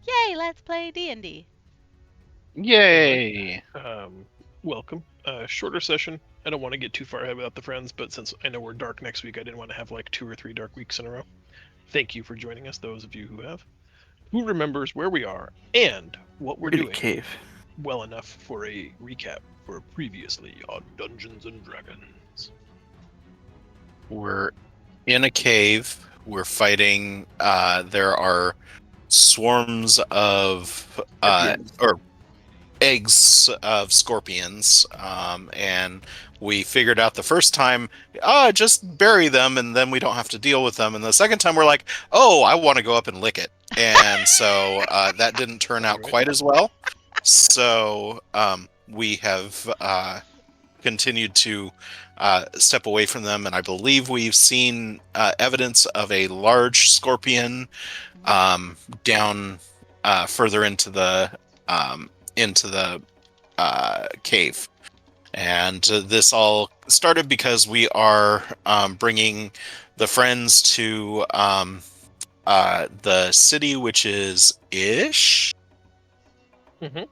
Yay, let's play D&D. Yay! Welcome. Shorter session. I don't want to get too far ahead without the friends, but since I know we're dark next week, I didn't want to have like 2 or 3 dark weeks in a row. Thank you for joining us, those of you who have. Who remembers where we are and what we're In a doing cave. well enough for a recap for previously on Dungeons and Dragons? We're in a cave. We're fighting. There are swarms of Scorpions. or eggs of scorpions, and we figured out the first time, just bury them, and then we don't have to deal with them. And the second time, we're like, oh, I want to go up and lick it, and so that didn't turn out Alright. quite as well. So we have continued to step away from them, and I believe we've seen evidence of a large scorpion down further into the cave. And this all started because we are bringing the friends to the city, which is Ish. Mhm.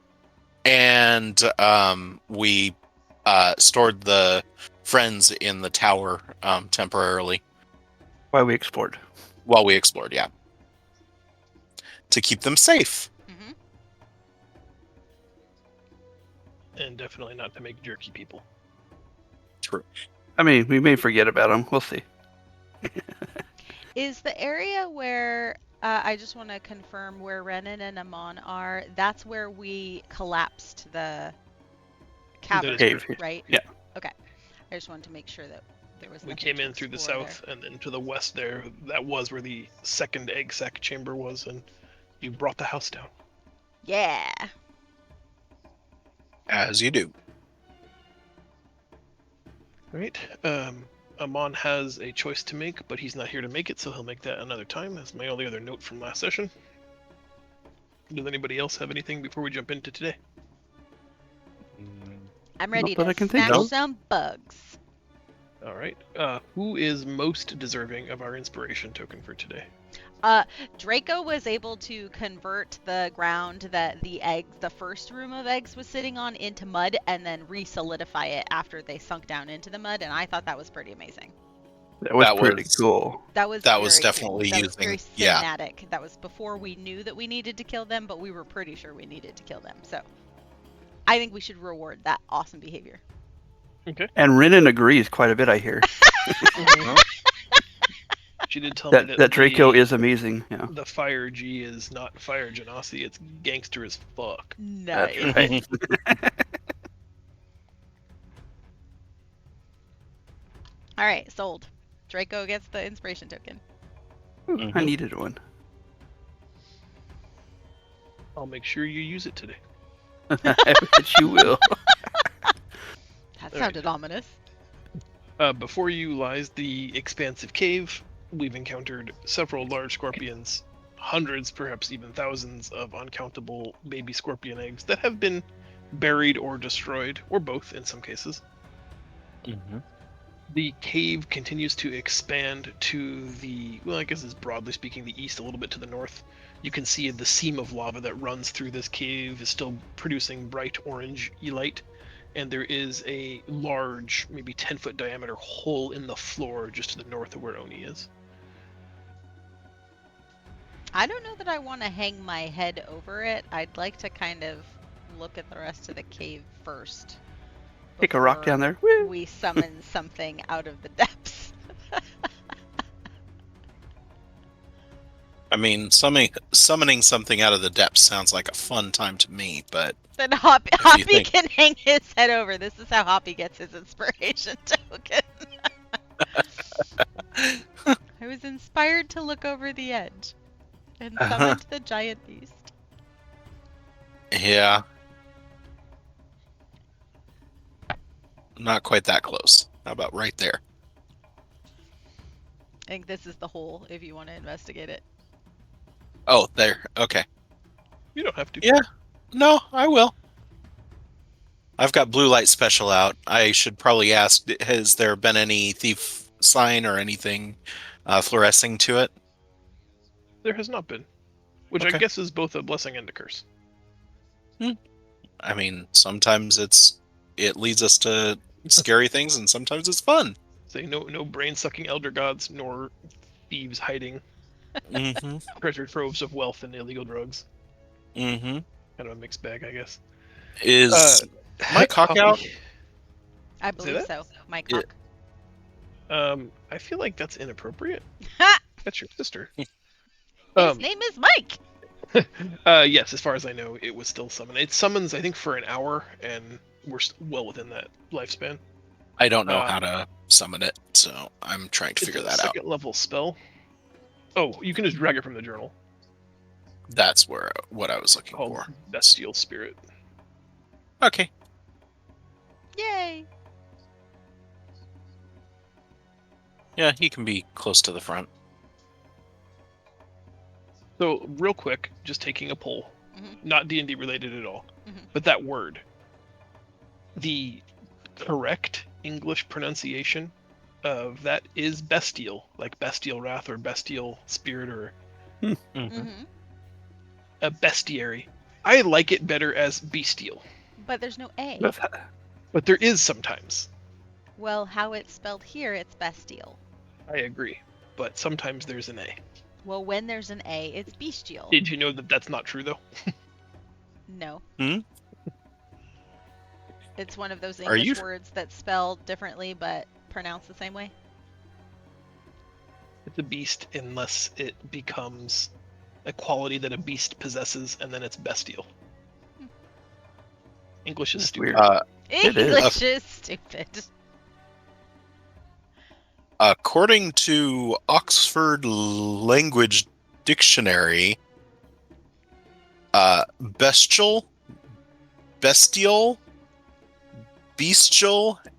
And we stored the friends in the tower temporarily Why we explored. while we explored, yeah. To keep them safe. Mm-hmm. And definitely not to make jerky people. True. I mean, we may forget about them. We'll see. Is the area where I just want to confirm where Renan and Amon are? That's where we collapsed the cavern, Cave. right? Yeah. Okay. I just wanted to make sure that there was. We nothing came to in through the explore south and then to the west there. That was where the second egg sac chamber was, and you brought the house down. there. Yeah. As you do. Right. Amon has a choice to make, but he's not here to make it, so he'll make that another time. That's my only other note from last session. Does anybody else have anything before we jump into today? I'm ready Not that I to can think smash of. some bugs. All right. Who is most deserving of our inspiration token for today? Draco was able to convert the ground that the first room of eggs was sitting on into mud and then re-solidify it after they sunk down into the mud, and I thought that was pretty amazing. That was That pretty was- cool. That was That was very cool. definitely That was very using- yeah. cinematic. That was before we knew that we needed to kill them, but we were pretty sure we needed to kill them. So I think we should reward that awesome behavior. And Renan agrees quite a bit, I hear. She did tell me that Draco the, is amazing. Yeah. the Fire G is not Fire Genasi, it's gangster as fuck. Nice. That's right. All right, sold. Draco gets the inspiration token. I needed one. I'll make sure you use it today. I bet you will. That sounded ominous. Before you lies the expansive cave. We've encountered several large scorpions, hundreds, perhaps even thousands of uncountable baby scorpion eggs that have been buried or destroyed, or both in some cases. The cave continues to expand to the, well, I guess it's broadly speaking the east, a little bit to the north. You can see the seam of lava that runs through this cave is still producing bright orange light, and there is a large, maybe 10-foot diameter hole in the floor just to the north of where Oni is. I don't know that I want to hang my head over it. I'd like to kind of look at the rest of the cave first. Kick a rock before down there. Woo. We summon something out of the depths. I mean, summoning something out of the depths sounds like a fun time to me, but Then you Hoppy think- can hang his head over. This is how Hoppy gets his inspiration token. I was inspired to look over the edge and summoned the giant beast. yeah. Not quite that close. How about right there? I think this is the hole if you want to investigate it. Oh, there. Okay. You don't have to. Yeah. No, I will. I've got blue light special out. I should probably ask, has there been any thief sign or anything fluorescing to it? There has not been. which I Okay. guess is both a blessing and a curse. I mean, sometimes it leads us to scary things, and sometimes it's fun. Say no brain-sucking elder gods, nor thieves hiding Mm-hmm. treasure troves of wealth and illegal drugs. Mm-hmm. Kind of a mixed bag, I guess. Is my cock Hoppy. out? I Say believe that? so. My Yeah. cock. I feel like that's inappropriate. Ha! That's your sister. His Um, name is Mike. yes, as far as I know, it was still summoned. It summons, I think, for an hour, and we're well within that lifespan. I don't know how to summon it, so I'm trying to It's figure a that out. second level spell. Oh, you can just drag it from the journal. That's what I was looking Called for. Bestial Spirit. Okay. Yay. Yeah, he can be close to the front. So, real quick, just taking a poll, Mhm. not D&D related at all, Mhm. but that word, the correct English pronunciation of that is bestial, like bestial wrath or bestial spirit or Mm-hmm. a bestiary. I like it better as bestial, But there's no A. That's but there is sometimes. Well, how it's spelled here, it's bestial. I agree, but sometimes there's an A. Well, when there's an A, it's bestial. Did you know that that's not true though? No. Hmm? It's one of those Are you- English words that's spelled differently but pronounced the same way. It's a beast unless it becomes a quality that a beast possesses, and then it's bestial. English is That's stupid. weird. It is. English is stupid. According to Oxford Language Dictionary, bestial, bestial,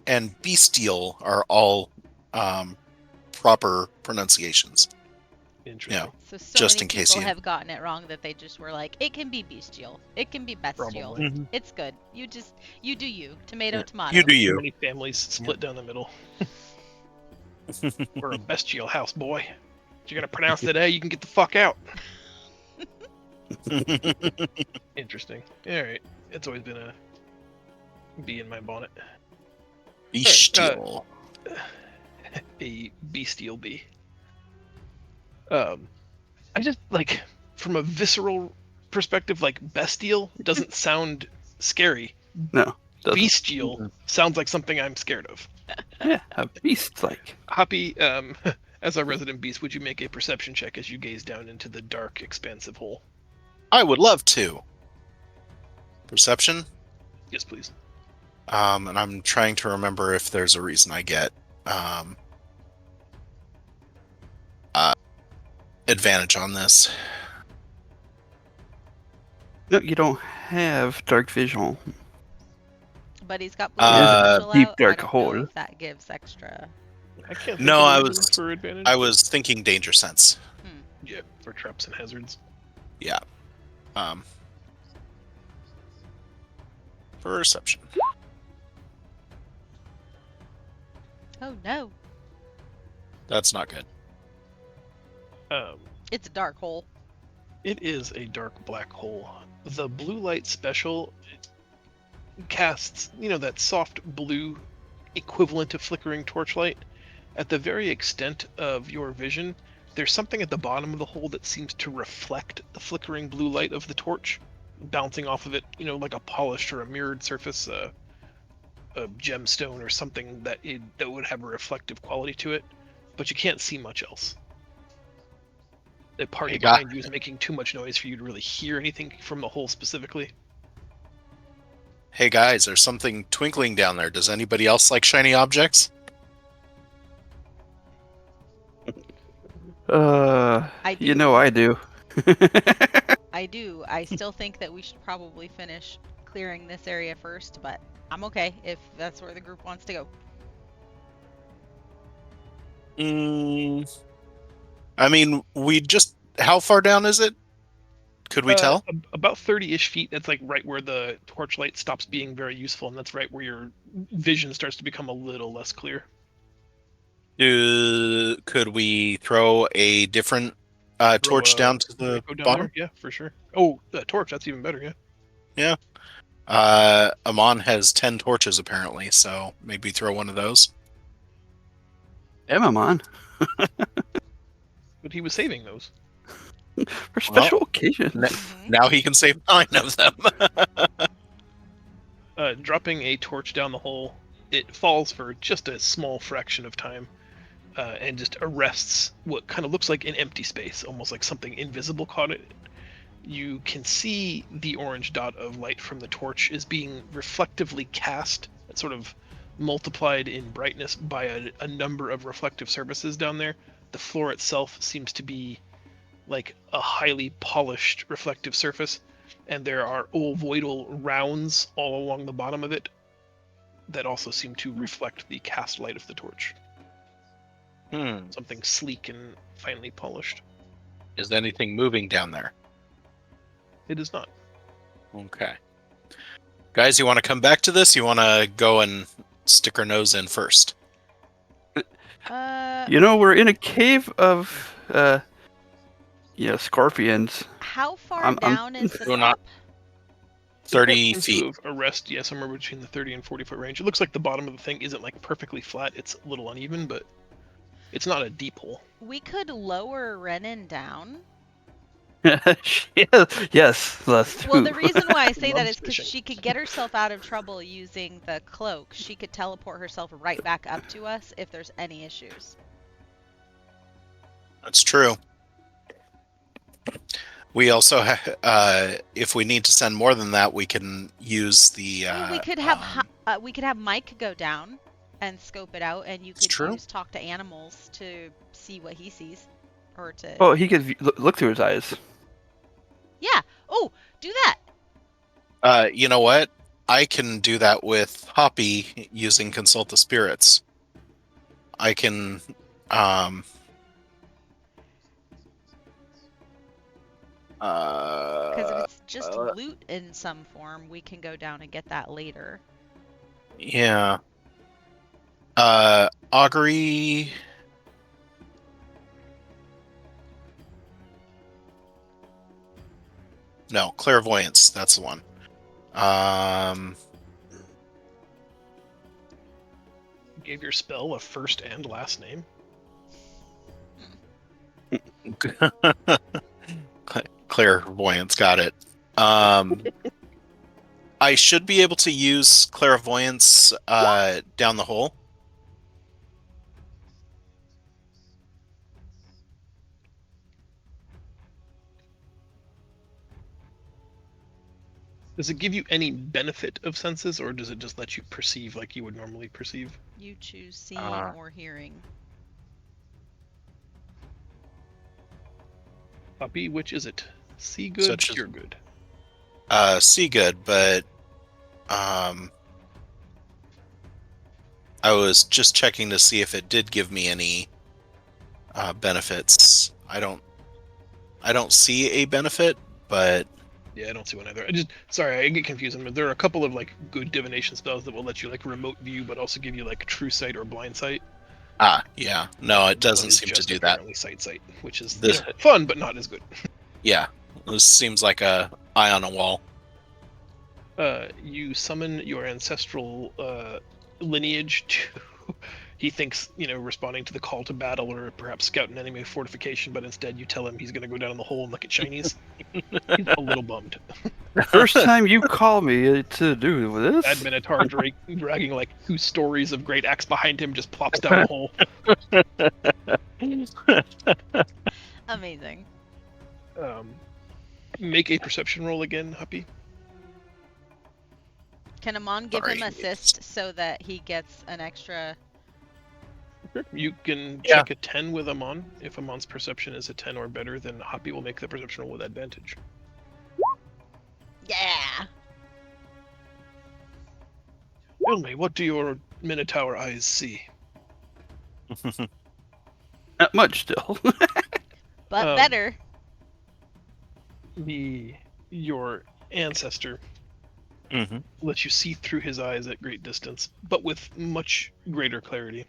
and bestial are all proper pronunciations. Interesting. So Just many in case people you- have gotten it wrong that they just were like, it can be bestial. It can be bestial. Probably. It's good. You do you. Tomato, Yeah. tomato. You do Too you. many families split down the middle. We're a bestial house, boy. If you're gonna pronounce that A, you can get the fuck out. Interesting. All right. It's always been a bee in my bonnet. Bestial. A bestial bee. I just like from a visceral perspective, like bestial doesn't sound scary. No. Doesn't. Bestial sounds like something I'm scared of. Yeah, a beast like. Hoppy, as our resident beast, would you make a perception check as you gaze down into the dark, expansive hole? I would love to. Perception? Yes, please. And I'm trying to remember if there's a reason I get advantage on this. No, you don't have dark vision. But he's got blue potential deep out. dark I don't hole. know if that gives extra. I can't. No, think of I any was- reason for advantage. I was thinking danger sense. Yeah, for traps and hazards. Um, perception. Oh no, That's not good. it's a dark hole. It is a dark black hole. The blue light special casts, that soft blue equivalent to flickering torchlight. At the very extent of your vision, there's something at the bottom of the hole that seems to reflect the flickering blue light of the torch, bouncing off of it, like a polished or a mirrored surface, a gemstone or something that would have a reflective quality to it, but you can't see much else. The party Hey, guy. behind you is making too much noise for you to really hear anything from the hole specifically. Hey guys, there's something twinkling down there. Does anybody else like shiny objects? I do. You know I do. I do. I still think that we should probably finish clearing this area first, but I'm okay if that's where the group wants to go. I mean, how far down is it? Could we tell? About 30-ish feet. That's like right where the torchlight stops being very useful, and that's right where your vision starts to become a little less clear. Could we throw a different torch Throw, down to the Draco down bottom. there? Yeah, for sure. Oh, torch. That's even better. Yeah. Amon has 10 torches apparently, so maybe throw one of those. Amon But he was saving those. for special occasions. Mhm. Now he can save 9 of them. Dropping a torch down the hole, it falls for just a small fraction of time, and just arrests what kind of looks like an empty space, almost like something invisible caught it. You can see the orange dot of light from the torch is being reflectively cast, sort of multiplied in brightness by a number of reflective surfaces down there. The floor itself seems to be like a highly polished reflective surface, and there are ovoidal rounds all along the bottom of it that also seem to reflect the cast light of the torch. Something sleek and finely polished. Is anything moving down there? It is not. Okay. Guys, you want to come back to this? You want to go and stick our nose in first? We're in a cave of scorpions. How far I'm- down is the We're not- top? 30 Seems feet. to have arrest, yeah, somewhere between the 30 and 40 foot range. It looks like the bottom of the thing isn't like perfectly flat. It's a little uneven, but it's not a deep hole. We could lower Renan down. Yes, that's Well, true. the reason why I say that Loves is because fishing. she could get herself out of trouble using the cloak. She could teleport herself right back up to us if there's any issues. That's true. We also, if we need to send more than that, we can use the. Well, we could have Mike go down and scope it out, and you It's could true. use talk to animals to see what he sees, or to. Oh, he could look through his eyes. Yeah. Oh, do that. You know what? I can do that with Hoppy using Consult the Spirits. I can. Because if it's just loot in some form, we can go down and get that later. Yeah. Augury. No, clairvoyance. That's the one. Gave your spell a first and last name. Clairvoyance. Got it. I should be able to use clairvoyance down the hole. Does it give you any benefit of senses, or does it just let you perceive like you would normally perceive? You choose seeing Uh, or hearing. Puppy, which is it? See good, Such as- hear good. See good, but I was just checking to see if it did give me any benefits. I don't see a benefit, but Yeah, I don't see one either. Sorry, I get confused. There are a couple of like good divination spells that will let you like remote view, but also give you like true sight or blind sight. yeah, no, it doesn't One is seem to just do that. apparently sight, which is This- fun but not as good. Yeah, this seems like a eye on a wall. You summon your ancestral lineage to. He thinks, responding to the call to battle or perhaps scout an enemy fortification, but instead you tell him he's going to go down in the hole and look at shinies. He's a little bummed. First time you call me to do this. Bad Minotaur dragging like 2 stories of great axe behind him just plops down the hole. Amazing. Make a perception roll again, Huppy. Can Amon give him Sorry. assist so that he gets an extra? You can Yeah. check a 10 with Amon. If Amon's perception is a 10 or better, then Huppy will make the perception roll with advantage. Yeah. Tell me, what do your Minotaur eyes see? Not much still. But Um, better. Your ancestor Mm-hmm. lets you see through his eyes at great distance, but with much greater clarity.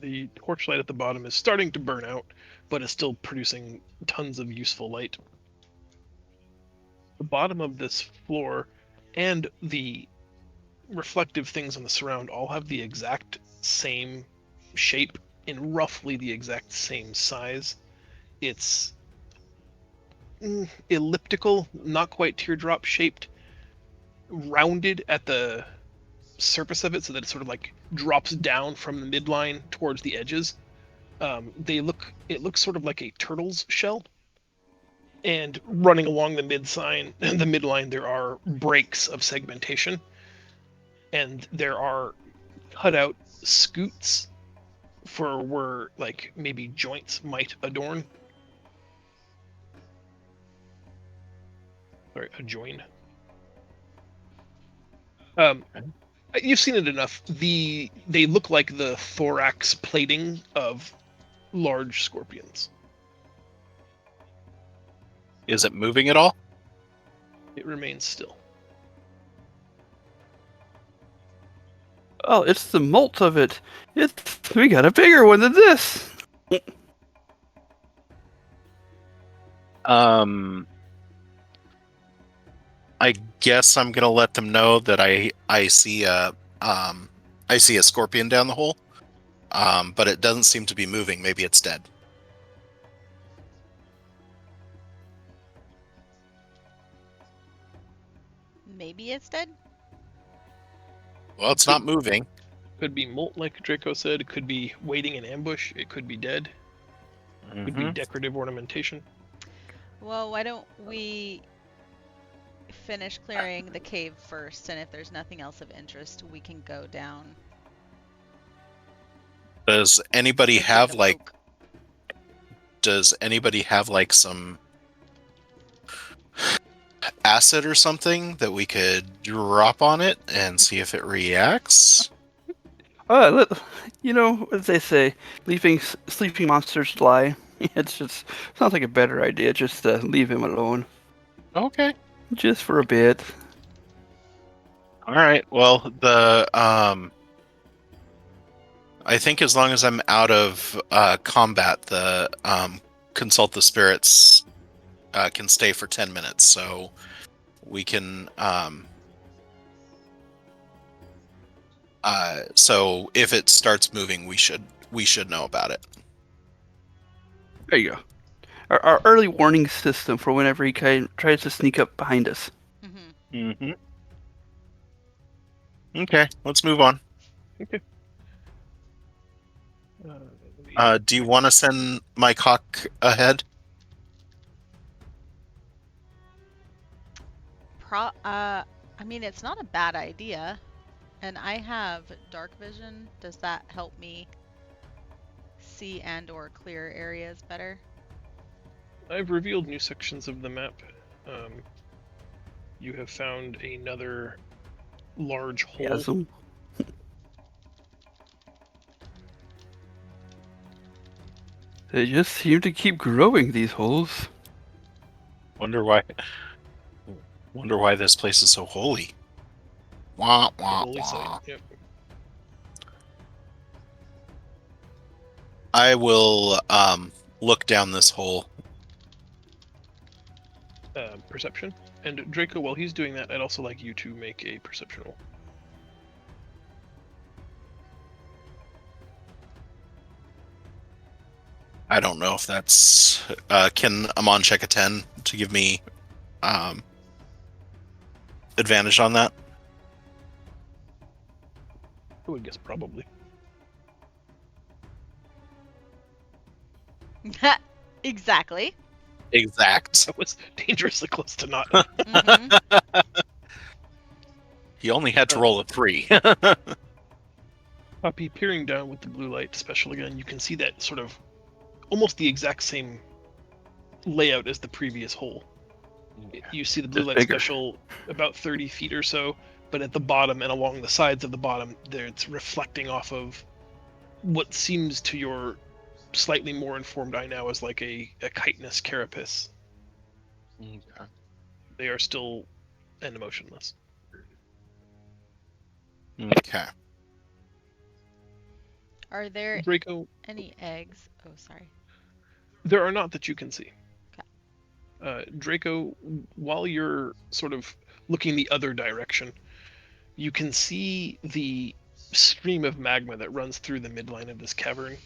The torchlight at the bottom is starting to burn out, but is still producing tons of useful light. The bottom of this floor and the reflective things on the surround all have the exact same shape in roughly the exact same size. It's elliptical, not quite teardrop shaped, rounded at the surface of it so that it sort of like drops down from the midline towards the edges. It looks sort of like a turtle's shell. And running along the midline, there are breaks of segmentation, and there are cutout scoots for where like maybe joints might adorn. Sorry, adjoin. You've seen it enough. They look like the thorax plating of large scorpions. Is it moving at all? It remains still. Oh, it's the molt of it. We got a bigger one than this. I guess I'm gonna let them know that I see a scorpion down the hole, but it doesn't seem to be moving. Maybe it's dead. Maybe it's dead. Well, it's not moving. Could be molt, like Draco said. It could be waiting in ambush. It could be dead. It could be decorative ornamentation. Well, why don't we finish clearing the cave first, and if there's nothing else of interest, we can go down. Does anybody into have the like? oak. Does anybody have like some acid or something that we could drop on it and see if it reacts? You know what they say, leaving sleeping monsters lie. It's just sounds like a better idea. Just leave him alone, Okay. just for a bit. All right. Well, I think as long as I'm out of combat, the consult the spirits can stay for 10 minutes, so we can. So if it starts moving, we should know about it. There you go. Our early warning system for whenever he tries to sneak up behind us. Mm-hmm. Okay, let's move on. Okay. Do you want to send Mike Hawk ahead? I mean, it's not a bad idea. And I have dark vision. Does that help me see and or clear areas better? I've revealed new sections of the map. You have found another large hole. Chasm. They just seem to keep growing, these holes. Wonder why this place is so holy. Wah, wah, Holy site. wah. Yep. I will look down this hole. Perception. And Draco, while he's doing that, I'd also like you to make a perception roll. I don't know if that's... can Amon check a 10 to give me advantage on that? I would guess probably. Exactly. Exact. That was dangerously close to not. Mm-hmm. He only had to roll a 3. Poppy, peering down with the blue light special again, you can see that sort of almost the exact same layout as the previous hole. You see the blue Just light bigger. special about 30 feet or so, but at the bottom and along the sides of the bottom, there it's reflecting off of what seems to your slightly more informed eye now as like a chitinous carapace. Okay. They are still and motionless. Okay. Are there Draco, any eggs? Oh, sorry. there are not that you can see. Okay. Draco, while you're sort of looking the other direction, you can see the stream of magma that runs through the midline of this cavern.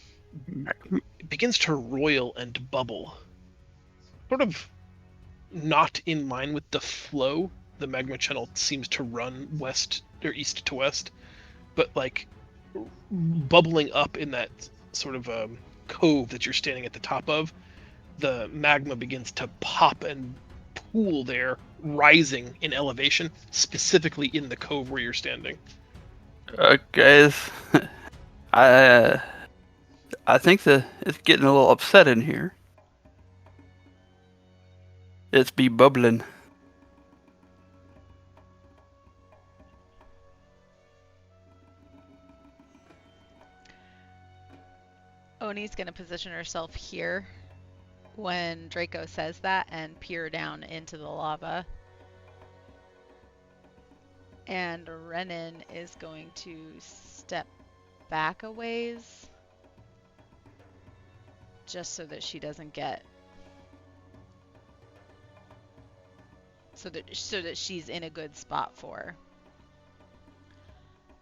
It begins to roil and bubble, sort of not in line with the flow. The magma channel seems to run west or east to west, but like bubbling up in that sort of cove that you're standing at the top of, the magma begins to pop and pool there, rising in elevation, specifically in the cove where you're standing. Guys, I think that it's getting a little upset in here. It's be bubbling. Oni's gonna position herself here when Draco says that and peer down into the lava. And Renan is going to step back a ways just so that she doesn't get so that she's in a good spot for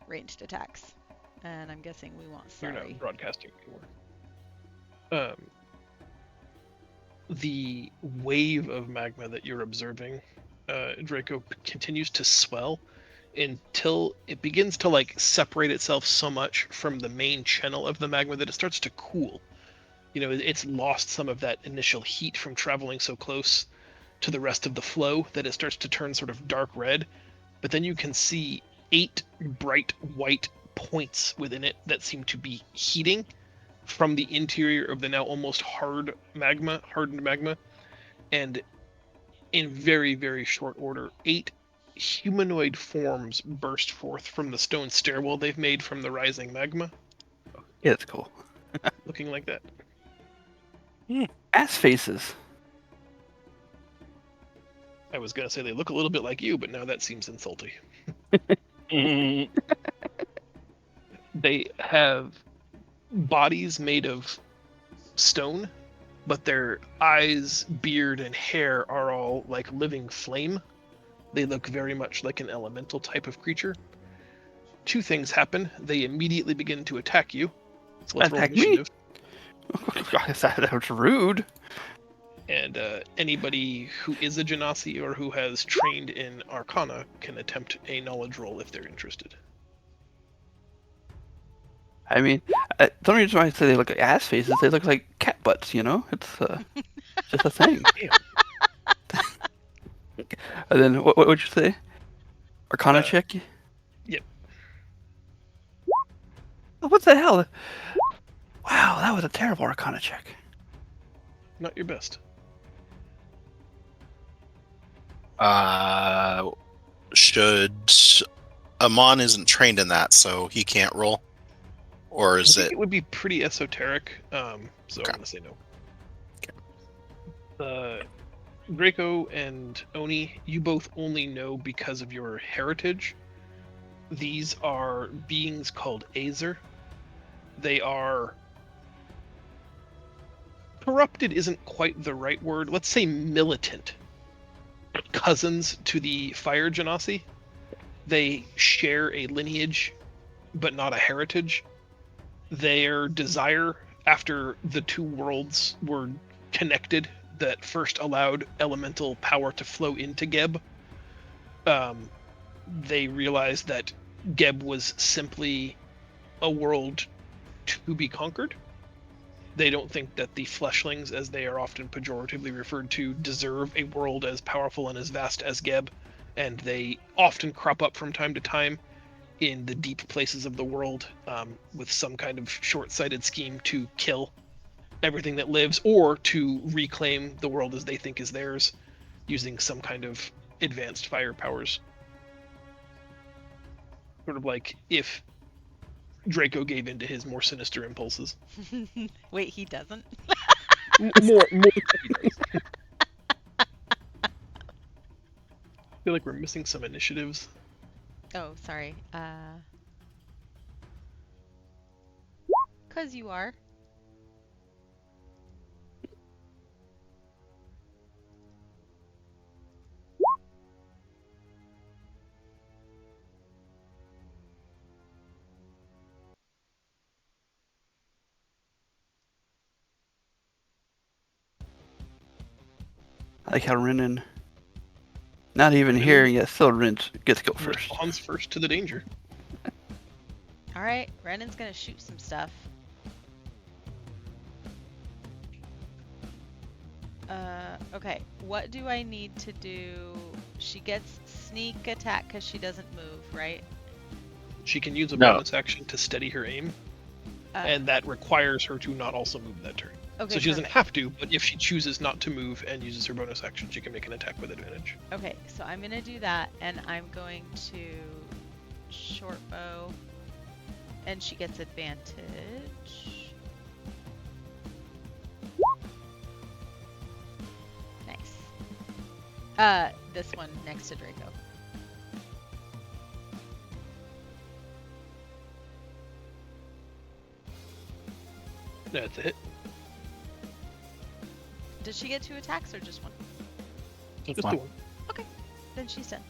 ranged attacks. And I'm guessing we want You're sorry. not broadcasting anymore. The wave of magma that you're observing, Draco, continues to swell until it begins to like separate itself so much from the main channel of the magma that it starts to cool. You know, it's lost some of that initial heat from traveling so close to the rest of the flow that it starts to turn sort of dark red. But then you can see 8 bright white points within it that seem to be heating from the interior of the now almost hardened magma, and in very, very short order, 8 humanoid forms burst forth from the stone stairwell they've made from the rising magma, Yeah, it's cool. looking like that. Ass faces. I was gonna say they look a little bit like you, but now that seems insulting. They have bodies made of stone, but their eyes, beard, and hair are all like living flame. They look very much like an elemental type of creature. 2 things happen. They immediately begin to attack you. So let's roll Attack me? initiative. That was rude. And anybody who is a Genasi or who has trained in Arcana can attempt a knowledge roll if they're interested. I mean, the only reason why I say they look like ass faces, they look like cat butts, you know? It's just a thing. And then, what would you say? Arcana check? Yep. Oh, what the hell? Wow, that was a terrible Arcana check. Not your best. Should Amon isn't trained in that, so he can't roll, or I is think it? it would be pretty esoteric, so Okay. I'm gonna say no. Draco and Oni, you both only know because of your heritage. These are beings called Azer. They are corrupted isn't quite the right word. Let's say militant cousins to the Fire Genasi. They share a lineage, but not a heritage. Their desire after the 2 worlds were connected that first allowed elemental power to flow into Geb, they realized that Geb was simply a world to be conquered. They don't think that the fleshlings, as they are often pejoratively referred to, deserve a world as powerful and as vast as Geb, and they often crop up from time to time in the deep places of the world with some kind of short-sighted scheme to kill everything that lives or to reclaim the world as they think is theirs using some kind of advanced fire powers. Sort of like if Draco gave in to his more sinister impulses. Wait, he doesn't? More I feel like we're missing some initiatives. Oh, sorry. 'cause you are. I like how Renan, not even Renan here yet, still Ren gets to go first. Responds first to the danger. All right, Renan's gonna shoot some stuff. Okay, what do I need to do? She gets sneak attack because she doesn't move, right? She can use a No. bonus action to steady her aim, Uh, and that requires her to not also move that turn. okay, So she doesn't perfect. have to, but if she chooses not to move and uses her bonus action, she can make an attack with advantage. Okay, so I'm gonna do that, and I'm going to short bow, and she gets advantage. Nice. This one next to Draco. That's a hit. Did she get 2 attacks or just one? Just the one. Then she's done.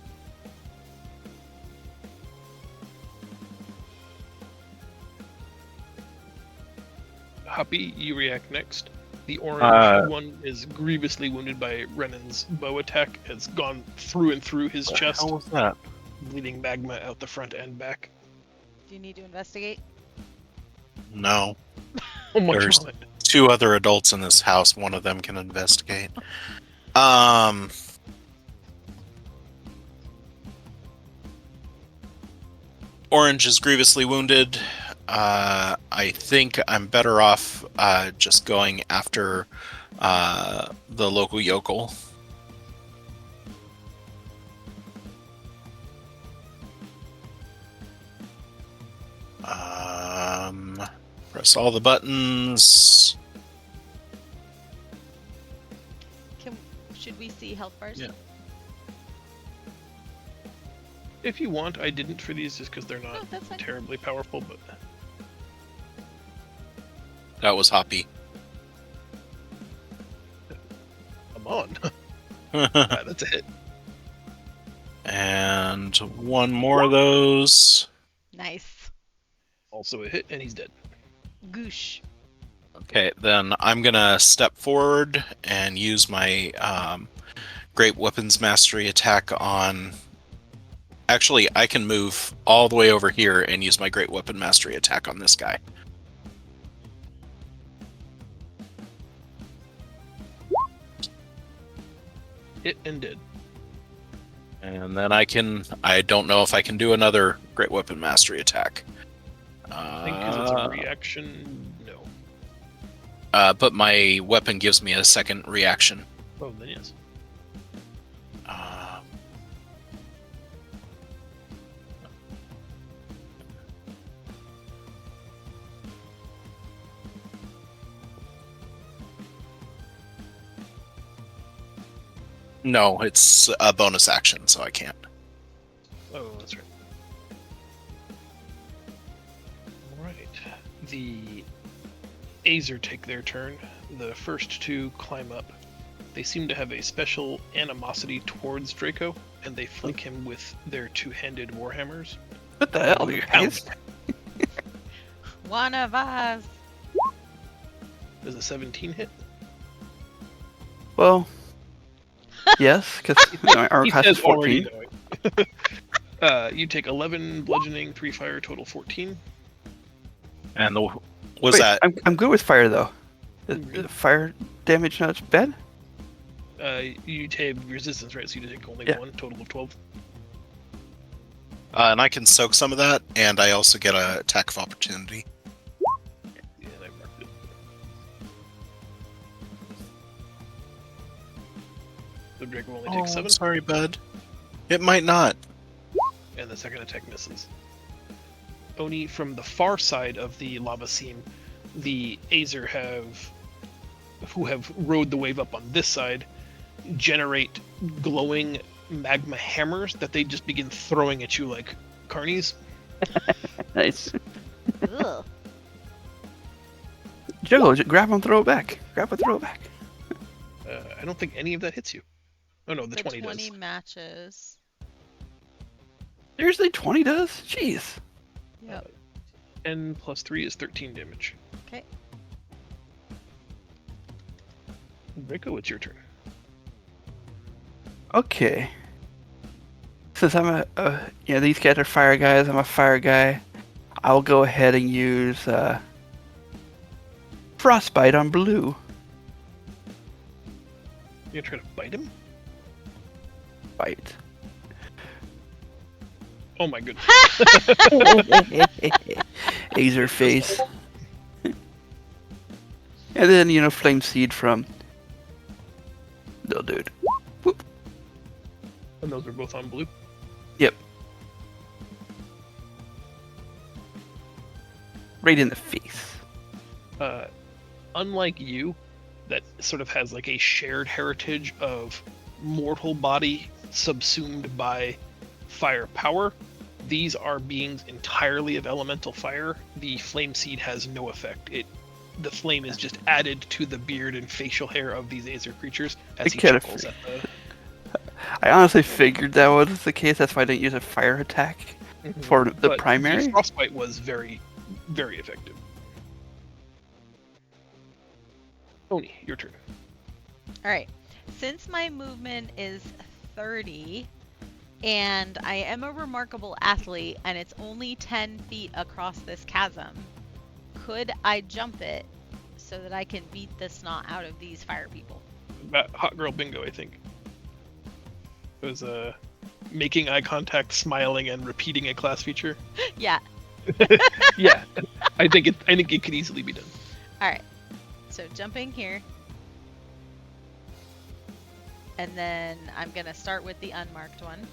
Happy, you react next. The orange one is grievously wounded by Renan's bow attack. It's gone through and through his chest, How was that? bleeding magma out the front and back. Do you need to investigate? No. Oh my There's- god. 2 other adults in this house. One of them can investigate. Orange is grievously wounded. I think I'm better off just going after the local yokel. Press all the buttons. Should we see health bars? Yeah. If you want, I didn't for these just because they're No, not that's fine. terribly powerful, but That was Hoppy. come on. That's a hit. And one more of those. Nice. Also a hit, and he's dead. Goosh. Okay, then I'm gonna step forward and use my Great Weapons Mastery attack on. Actually, I can move all the way over here and use my Great Weapon Mastery attack on this guy. Hit and dead. And then I don't know if I can do another Great Weapon Mastery attack. I think because it's a reaction, no. But my weapon gives me a second reaction. Oh, then yes. No, it's a bonus action, so I can't. Oh, that's right. Alright. The Azer take their turn. The first 2 climb up. They seem to have a special animosity towards Draco, and they flank him with their 2-handed warhammers. What the hell, you guys? One of us. Does a 17 hit? Well, yes, because my armor He class is says already 14. knowing. You take 11 bludgeoning, 3 fire, total 14. And was Wait, that I'm good with fire though. Mhm. The fire damage not bad. You take resistance, right? So you take only Yeah. 1, total of 12. and I can soak some of that, and I also get a attack of opportunity. Yeah, I marked it. So Draco only takes 7, Sorry, bud. It might not. and the second attack misses. Oni, from the far side of the lava seam, the Azer who have rode the wave up on this side, generate glowing magma hammers that they just begin throwing at you like carnies. Nice. Ugh. Juggle, grab and throw it back. Grab and throw it back. I don't think any of that hits you. Oh no, the 20 does. matches. Seriously, 20 does? Jeez. Yep. 10 plus 3 is 13 damage. Okay. Draco, it's your turn. Okay. Since I'm these guys are fire guys, I'm a fire guy. I'll go ahead and use Frostbite on Blue. You gonna try to bite him? Bite. Oh my goodness. Azer face. And then, Flame Seed from Little Dude. Whoop. And those are both on blue. Yep. Right in the face. Unlike you, that sort of has like a shared heritage of mortal body subsumed by fire power, these are beings entirely of elemental fire. The flame seed has no effect. The flame is just added to the beard and facial hair of these Azer creatures as he chuckles at the... I honestly figured that was the case. That's why I didn't use a fire attack for the primary. The frostbite was very, very effective. Tony, your turn. All right. Since my movement is 30, and I am a remarkable athlete, and it's only 10 feet across this chasm, could I jump it so that I can beat the snot out of these fire people? Hot girl bingo, I think. It was making eye contact, smiling, and repeating a class feature. Yeah. Yeah, I think it could easily be done. All right. So jumping here. And then I'm going to start with the unmarked one.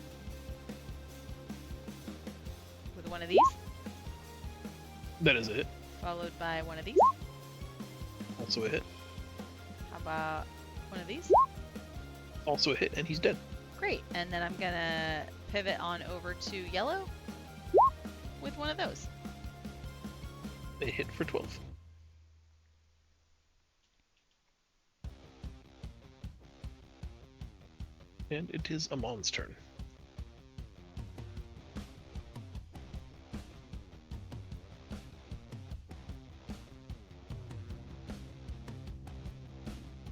With one of these. That is a hit. Followed by one of these. Also a hit. How about one of these? Also a hit, and he's dead. Great. And then I'm going to pivot on over to yellow with one of those. A hit for 12. And it is Amon's turn.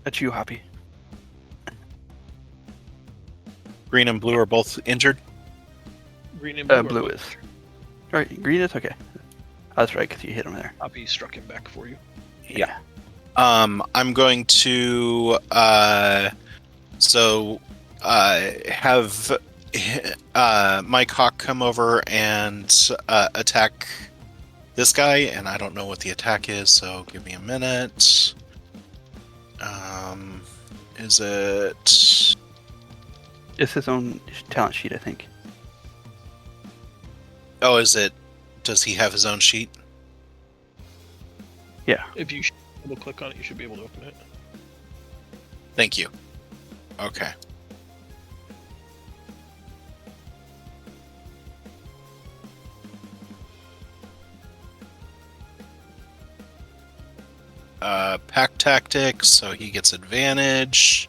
That's you, Hoppy. Green and blue are both injured. Green and blue. Blue is. Right, green is? Okay. That's right, because you hit him there. Poppy struck him back for you. Yeah. I'm going to have Mike Hawk come over and attack this guy, and I don't know what the attack is, so give me a minute. Is it... It's his own talent sheet, I think. Oh, is it... Does he have his own sheet? Yeah. If you double click on it, you should be able to open it. Thank you. Okay. Pack tactics, so he gets advantage.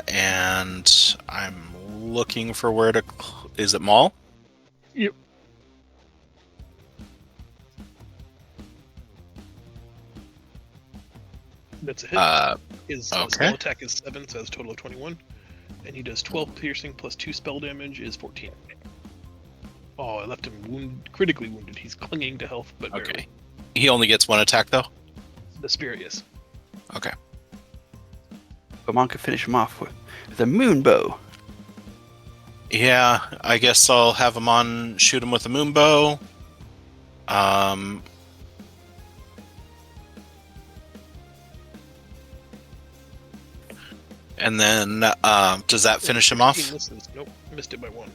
And I'm looking for where to... Is it Maul? Yep. That's a hit. His spell attack is 7, so that's a total of 21. And he does 12 piercing plus 2 spell damage is 14. Oh, I left him critically wounded. He's clinging to health, but barely. Okay. He only gets one attack, though? The spirit, yes. Okay. Amon could finish him off with a moon bow. Yeah, I guess I'll have him on shoot him with a moon bow. And then, does that finish him off? Misses. Nope, missed it by 1.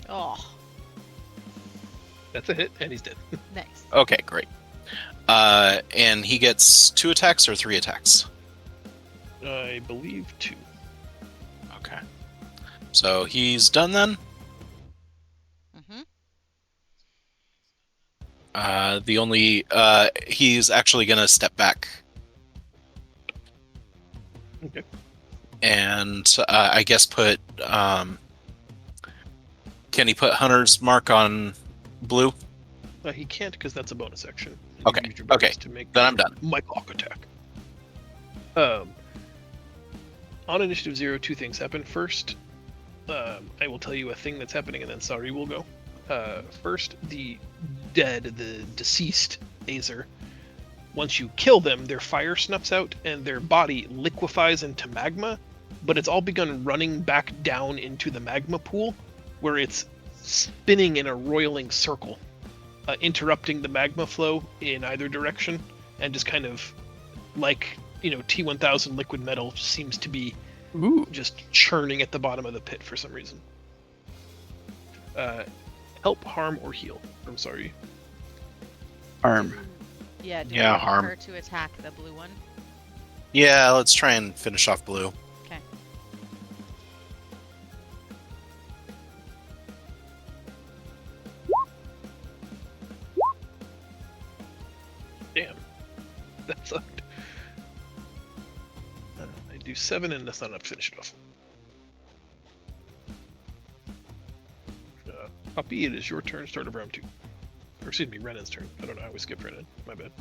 Oh, That's a hit, and he's dead. nice. Okay, great. And he gets 2 attacks or 3 attacks? I believe 2. Okay. So he's done then? Mm-hmm. The only he's actually gonna step back. Okay. And I guess put can he put Hunter's mark on blue? He can't because that's a bonus action. You Okay, used your bonus okay, To make then I'm done. my clock attack. On initiative 0, two things happen. First, I will tell you a thing that's happening, and then Sari will go. First, the deceased Azer. Once you kill them, their fire snuffs out and their body liquefies into magma, but it's all begun running back down into the magma pool, where it's spinning in a roiling circle, interrupting the magma flow in either direction, and just kind of like, T1000 liquid metal seems to be just churning at the bottom of the pit for some reason. Help, harm, or heal? I'm sorry. Harm. Yeah, do Yeah, I want harm. her to attack the blue one? Yeah, let's try and finish off blue. Okay. Damn. That sucked. I do 7 and that's not enough to finish it off. Puppy, it is your turn, start of round 2. Or excuse me, Renan's turn. I don't know how we skipped Renan. My bad.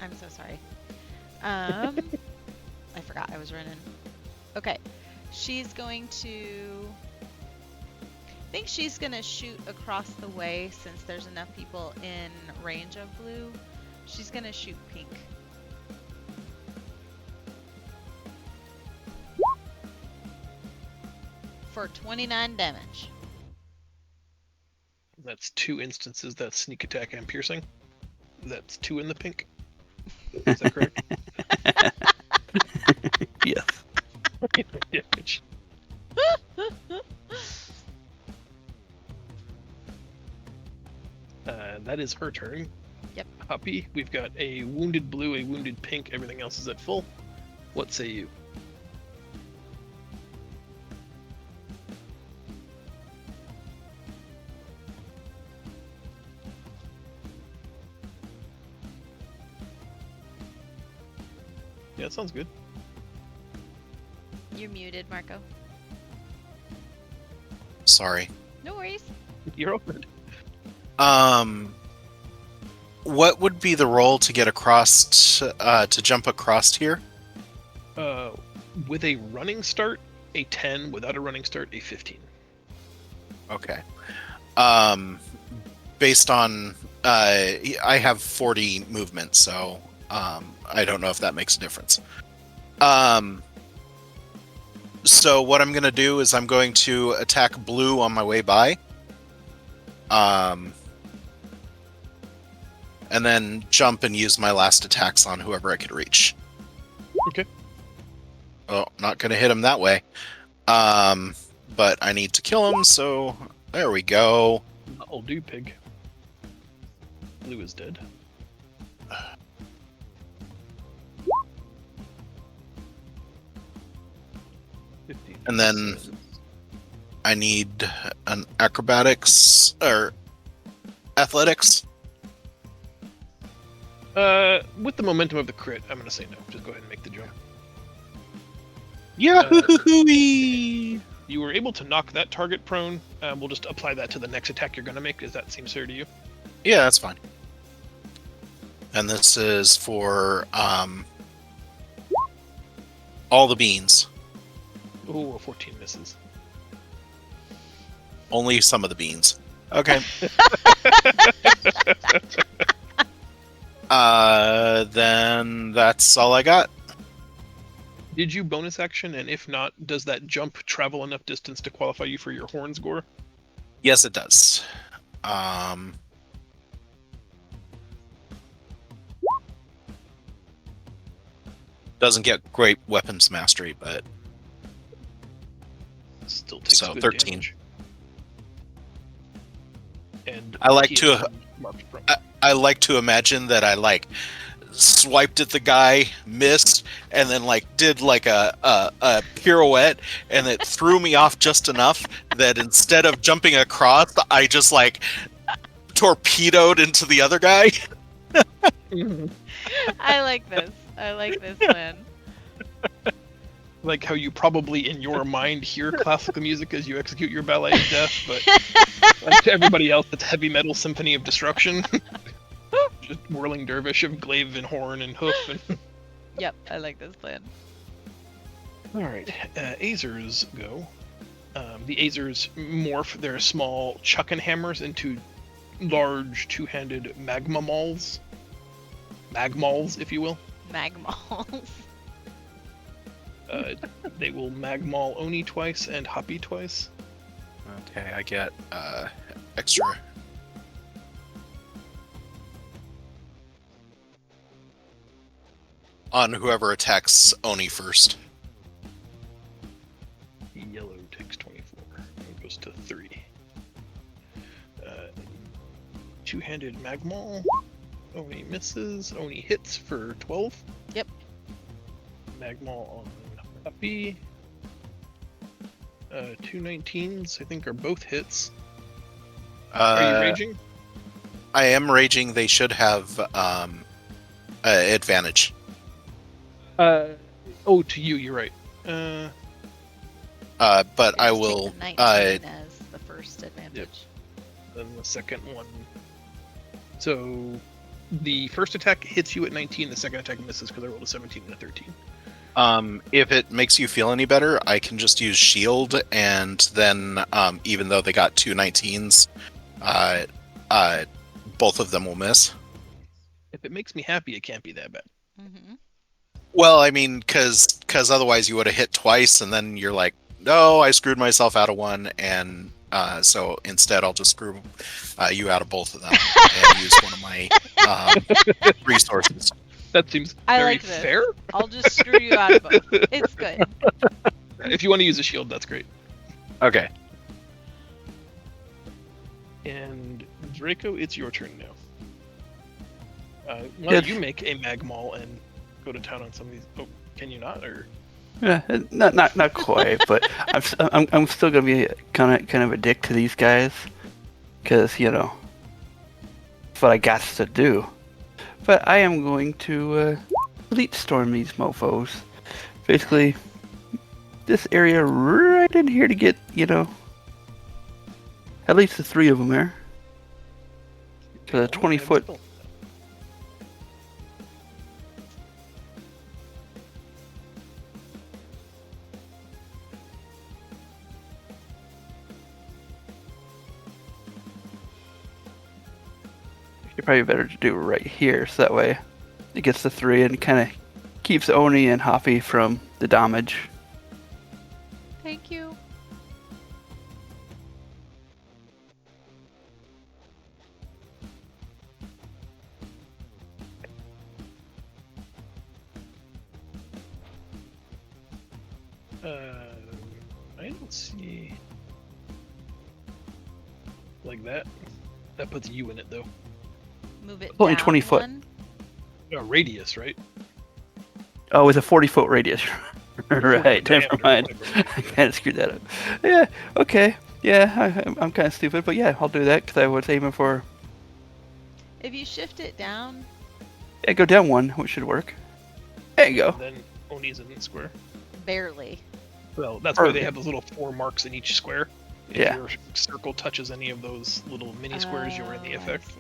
I'm so sorry. I forgot I was running. Okay. She's going to... I think she's going to shoot across the way since there's enough people in range of blue. She's going to shoot pink. For 29 damage. That's 2 instances. That's sneak attack and piercing. That's 2 in the pink. Is that correct? Yes. Damage. That is her turn. Yep. Puppy, we've got a wounded blue, a wounded pink, everything else is at full. What say you? Yeah, that sounds good. You're muted, Marco. Sorry. No worries. You're open. What would be the roll to get across to jump across here? With a running start, a 10. Without a running start, a 15. Okay. Based on I have 40 movement, so I don't know if that makes a difference. So what I'm going to do is I'm going to attack blue on my way by. And then jump and use my last attacks on whoever I could reach. Okay. Oh, not going to hit him that way. But I need to kill him, so there we go. I'll do, pig. Blue is dead. And then I need an acrobatics or athletics. With the momentum of the crit, I'm gonna say no. Just go ahead and make the jump. Yahoo! You were able to knock that target prone. We'll just apply that to the next attack you're gonna make. Does that seem fair to you? Yeah, that's fine. And this is for all the beans. Oh, a 14 misses. Only some of the beans. Okay. Then that's all I got. Did you bonus action? And if not, does that jump travel enough distance to qualify you for your horns gore? Yes, it does. Doesn't get great weapons mastery, but Still takes So, good 13. damage. And I like he is to- marked from. I like to imagine that I like swiped at the guy, missed, and then like did like a pirouette, and it threw me off just enough that instead of jumping across, I just like torpedoed into the other guy. I like this. I like this plan. Like how you probably in your mind hear classical music as you execute your ballet of death, but like to everybody else, it's heavy metal symphony of destruction. Just whirling dervish of glaive and horn and hoof. And... Yep, I like this plan. All right, Azers go. The Azers morph their small chuckin hammers into large two-handed magma mauls. Magmauls, if you will. Magmalls. They will magmaul Oni twice and Happy twice. Okay, I get extra. On whoever attacks Oni first. Yellow takes 24. It goes to 3. Two-handed magmaul. Oni misses. Oni hits for 12. Yep. Magmaul on Happy. 2 19s, I think, are both hits. Are you raging? I am raging. They should have advantage. Oh, to you, you're right. But I Just take will. the 19 as the first advantage. Then the second one. So the first attack hits you at 19. The second attack misses because I rolled a 17 and a 13. If it makes you feel any better, I can just use shield, and then even though they got 2 19s, both of them will miss. If it makes me happy, it can't be that bad. Mm-hmm. Well, I mean, because otherwise you would have hit twice, and then you're like, no, I screwed myself out of one, and so instead I'll just screw you out of both of them and use one of my resources. That seems I very like this. fair. I'll just screw you out of both. It's good. If you want to use a shield, that's great. Okay. And Draco, it's your turn now. Why don't you make a magmaul and go to town on some of these? Oh, can you not? Or Yeah, not quite, but I'm still gonna be kind of a dick to these guys, because you know, it's what I got to do. But I am going to elite storm these mofo's. Basically, this area right in here to get, you know, at least the 3 of them there. To the 20-foot. Probably better to do it right here, so that way it gets the 3 and kind of keeps Oni and Happy from the damage. Thank you. I don't see like that. That puts you in it though. Move it Only down 20 foot. one. Radius, right? Oh, it's a 40-foot radius. Right, never Diameter, mind. whatever. I kind of screwed that up. Yeah, okay. Yeah, I'm kind of stupid, but yeah, I'll do that because I was aiming for. If you shift it down, Yeah, go down 1, which should work. There you go. Then Oni's in the square. barely. Well, that's why they have those little 4 marks in each square. If Yeah. your circle touches any of those little mini squares, you're in the Oh, I effect. see.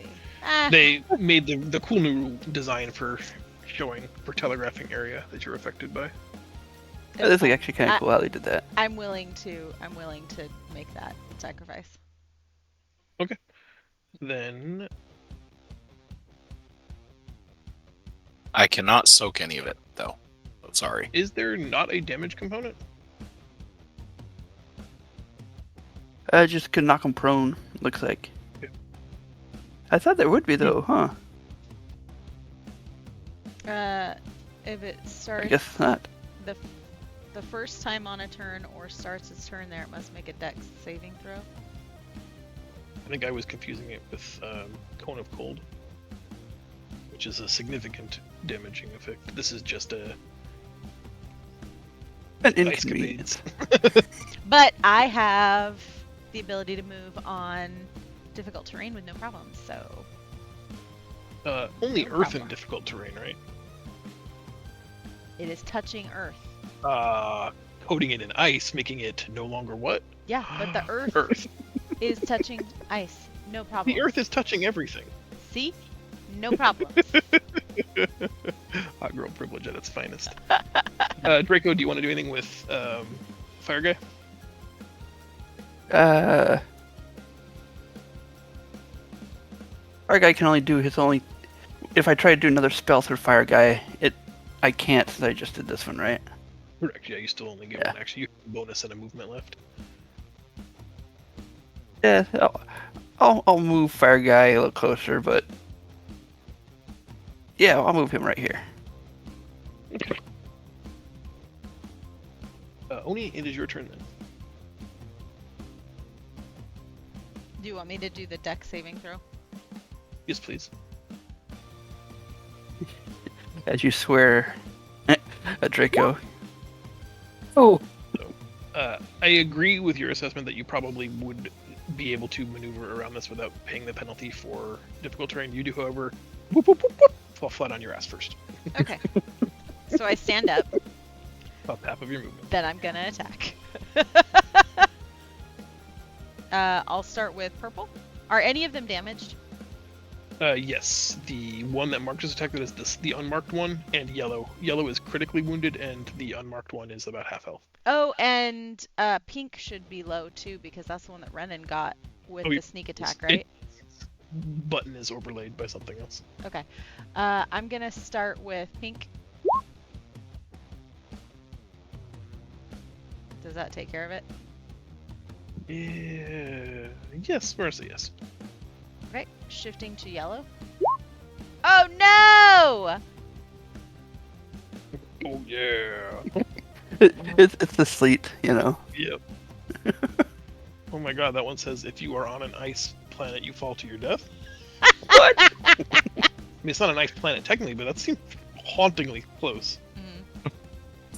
Ah, They made the cool new design for showing, for telegraphing area that you're affected by. That is like actually kind I- of cool how they did that. I'm willing to make that sacrifice. Then I cannot soak any of it, though. Sorry. is there not a damage component? I just could knock him prone, looks like. Okay. I thought there would be though, huh? If it I starts guess not. the first time on a turn or starts its turn there, it must make a dex saving throw. I think I was confusing it with Cone of Cold, which is a significant damaging effect. This is just a An ice inconvenience. capades. But I have the ability to move on difficult terrain with no problem, so Only No earth problem. in difficult terrain, right? it is touching earth. Coating it in ice, making it no longer what? Yeah, but the earth Earth. is touching ice. No problem. The earth is touching everything. See? No problem. Hot girl privilege at its finest. Draco, do you want to do anything with Fire Guy? Fire guy can only do his only. If I try to do another spell through fire guy, I can't since I just did this one, right? Correct. Yeah, you still only get Yeah. one. Actually, you have a bonus and a movement left. Yeah, I'll move fire guy a little closer, but yeah, I'll move him right here. Oni, it is your turn then. Do you want me to do the dex saving throw? Yes, please. As you swear, a Draco. Oh, I agree with your assessment that you probably would be able to maneuver around this without paying the penalty for difficult terrain. You do, however, fall flat on your ass first. Okay. So I stand up, About half of your movement. then I'm gonna attack. I'll start with purple. Are any of them damaged? Yes, the one that marks as attack is the unmarked one, and yellow. Yellow is critically wounded, and the unmarked one is about half health. Oh, and pink should be low too because that's the one that Renan got with Oh, the yeah. sneak attack, It- right? Button is overlaid by something else. Okay. I'm gonna start with pink. Does that take care of it? Yeah. Yes, Marissa, yes. Okay. Shifting to yellow. Oh no! Oh yeah. It's the sleet, you know. Yep. Oh my god, that one says if you are on an ice planet, you fall to your death. What? I mean, it's not an ice planet technically, but that seems hauntingly close.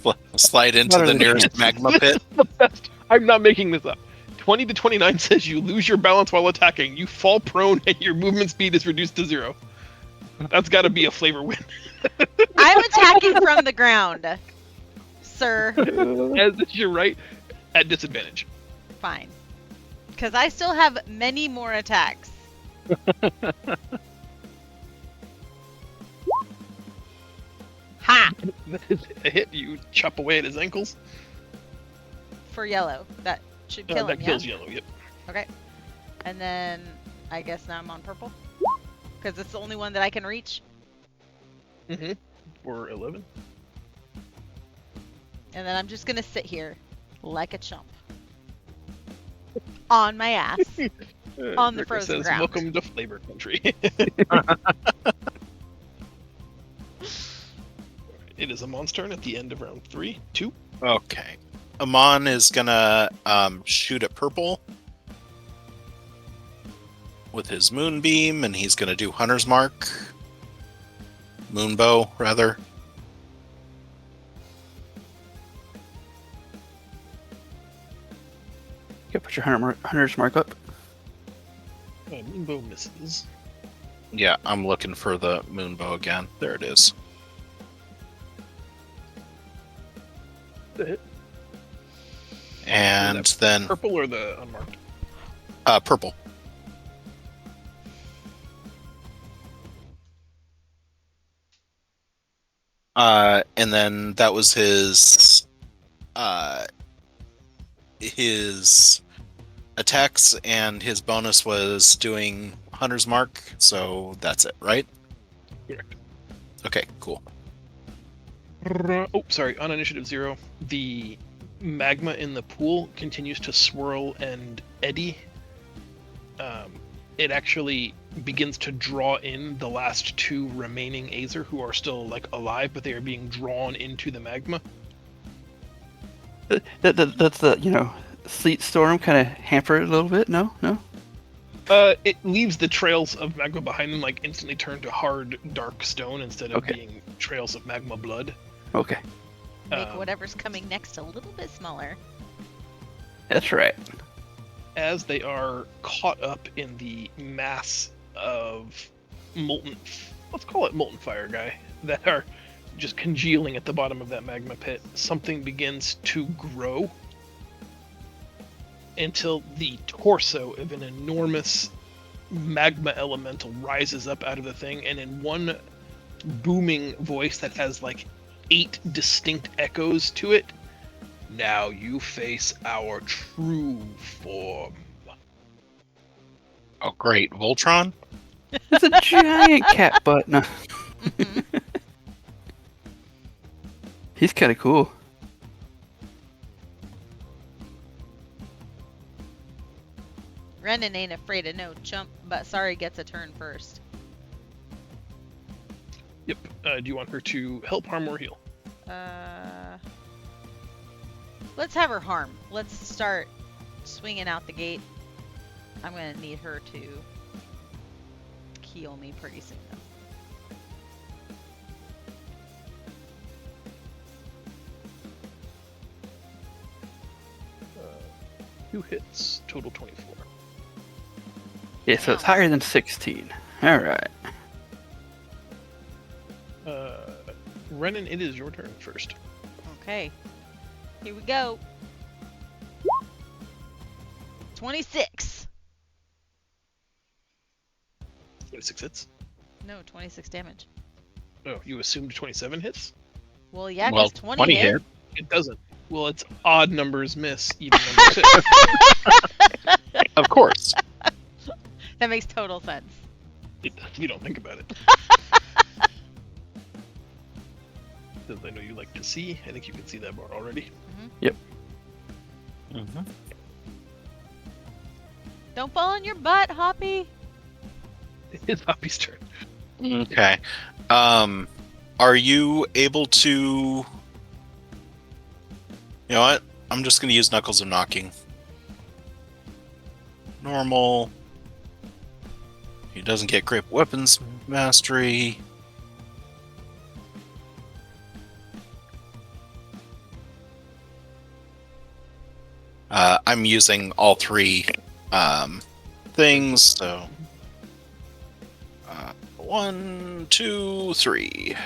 Mhm. Slide into Not the an nearest ant. magma pit. The best. I'm not making this up. 20 to 29 says you lose your balance while attacking. You fall prone and your movement speed is reduced to 0. That's got to be a flavor win. I'm attacking from the ground, sir. As you're right, at disadvantage. Fine. Because I still have many more attacks. Ha! That is a hit. You chop away at his ankles. For yellow. That should kill him, That kills yeah? yellow. Yep. Okay. And then I guess now I'm on purple. Because it's the only one that I can reach. Mm-hmm. For 11. And then I'm just gonna sit here like a chump. On my ass. On the Draco frozen says, ground. Welcome to Flavor Country. It is Amon's turn at the end of round 3. 2. Okay. Amon is gonna shoot at purple with his moonbeam, and he's gonna do Hunter's Mark. Moonbow, rather. You put your hunter's mark up. Moonbow misses. Yeah, I'm looking for the moonbow again. There it is. The hit. And then Purple or the unmarked? purple. And then that was his attacks, and his bonus was doing Hunter's Mark. So that's it, right? Correct. Okay, cool. Oh, sorry. On initiative 0, the magma in the pool continues to swirl and eddy. it actually begins to draw in the last 2 remaining Aether who are still like alive, but they are being drawn into the magma. That's the sleet storm kind of hamper it a little bit. No. It leaves the trails of magma behind them like instantly turn to hard, dark stone instead of Okay. being trails of magma blood. Okay, Make Um, whatever's coming next a little bit smaller. that's right. As they are caught up in the mass of molten, let's call it molten fire, guy, that are just congealing at the bottom of that magma pit, something begins to grow until the torso of an enormous magma elemental rises up out of the thing, and in one booming voice that has like 8 distinct echoes to it, now you face our true form. Oh, great. Voltron? It's a giant cat butt. No. Mhm. He's kind of cool. Renan ain't afraid of no chump, but sorry gets a turn first. Yep. Do you want her to help, harm, or heal? Let's have her harm. Let's start swinging out the gate. I'm gonna need her to heal me pretty soon. Though. 2 hits, total 24. Yeah, so it's higher than 16. All right. Renan, it is your turn first. Okay. Here we go. 26. 26 hits. No, 26 damage. Oh, you assumed 27 hits? Well, yeah, Well, because 20, 20 hit. hit. It doesn't. Well, it's odd numbers miss, even numbers hit. Of course. That makes total sense. It does, you don't think about it. Since I know you like to see, I think you can see that bar already. Mm-hmm. Don't fall on your butt, Hoppy. It's Hoppy's turn. Okay. Are you able to... You know what? I'm just going to use Knuckles of Knocking. Normal. He doesn't get Great Weapons Mastery. I'm using all 3 things, so... 1, 2, 3.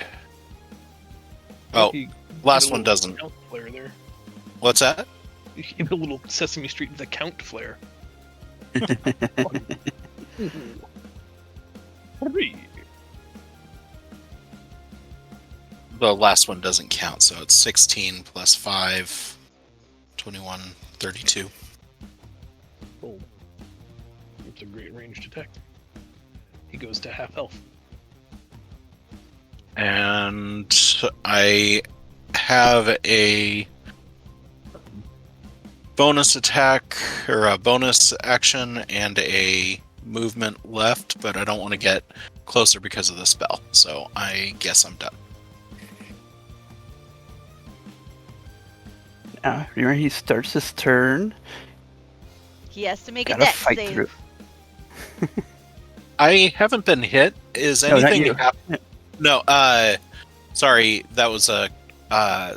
Oh, You last get a one little doesn't. Count flare there. What's that? You get a little Sesame Street with a count flare. 3. The last one doesn't count, so it's 16 plus 5, 21, 32. Oh. It's a great ranged attack. He goes to half health. And I have a bonus attack, or a bonus action, and a movement left, but I don't want to get closer because of the spell, so I guess I'm done. Now, remember, he starts his turn. He has to make Gotta a dex fight save. through. I haven't been hit. Is No, not anything you. happening? No, sorry, that was a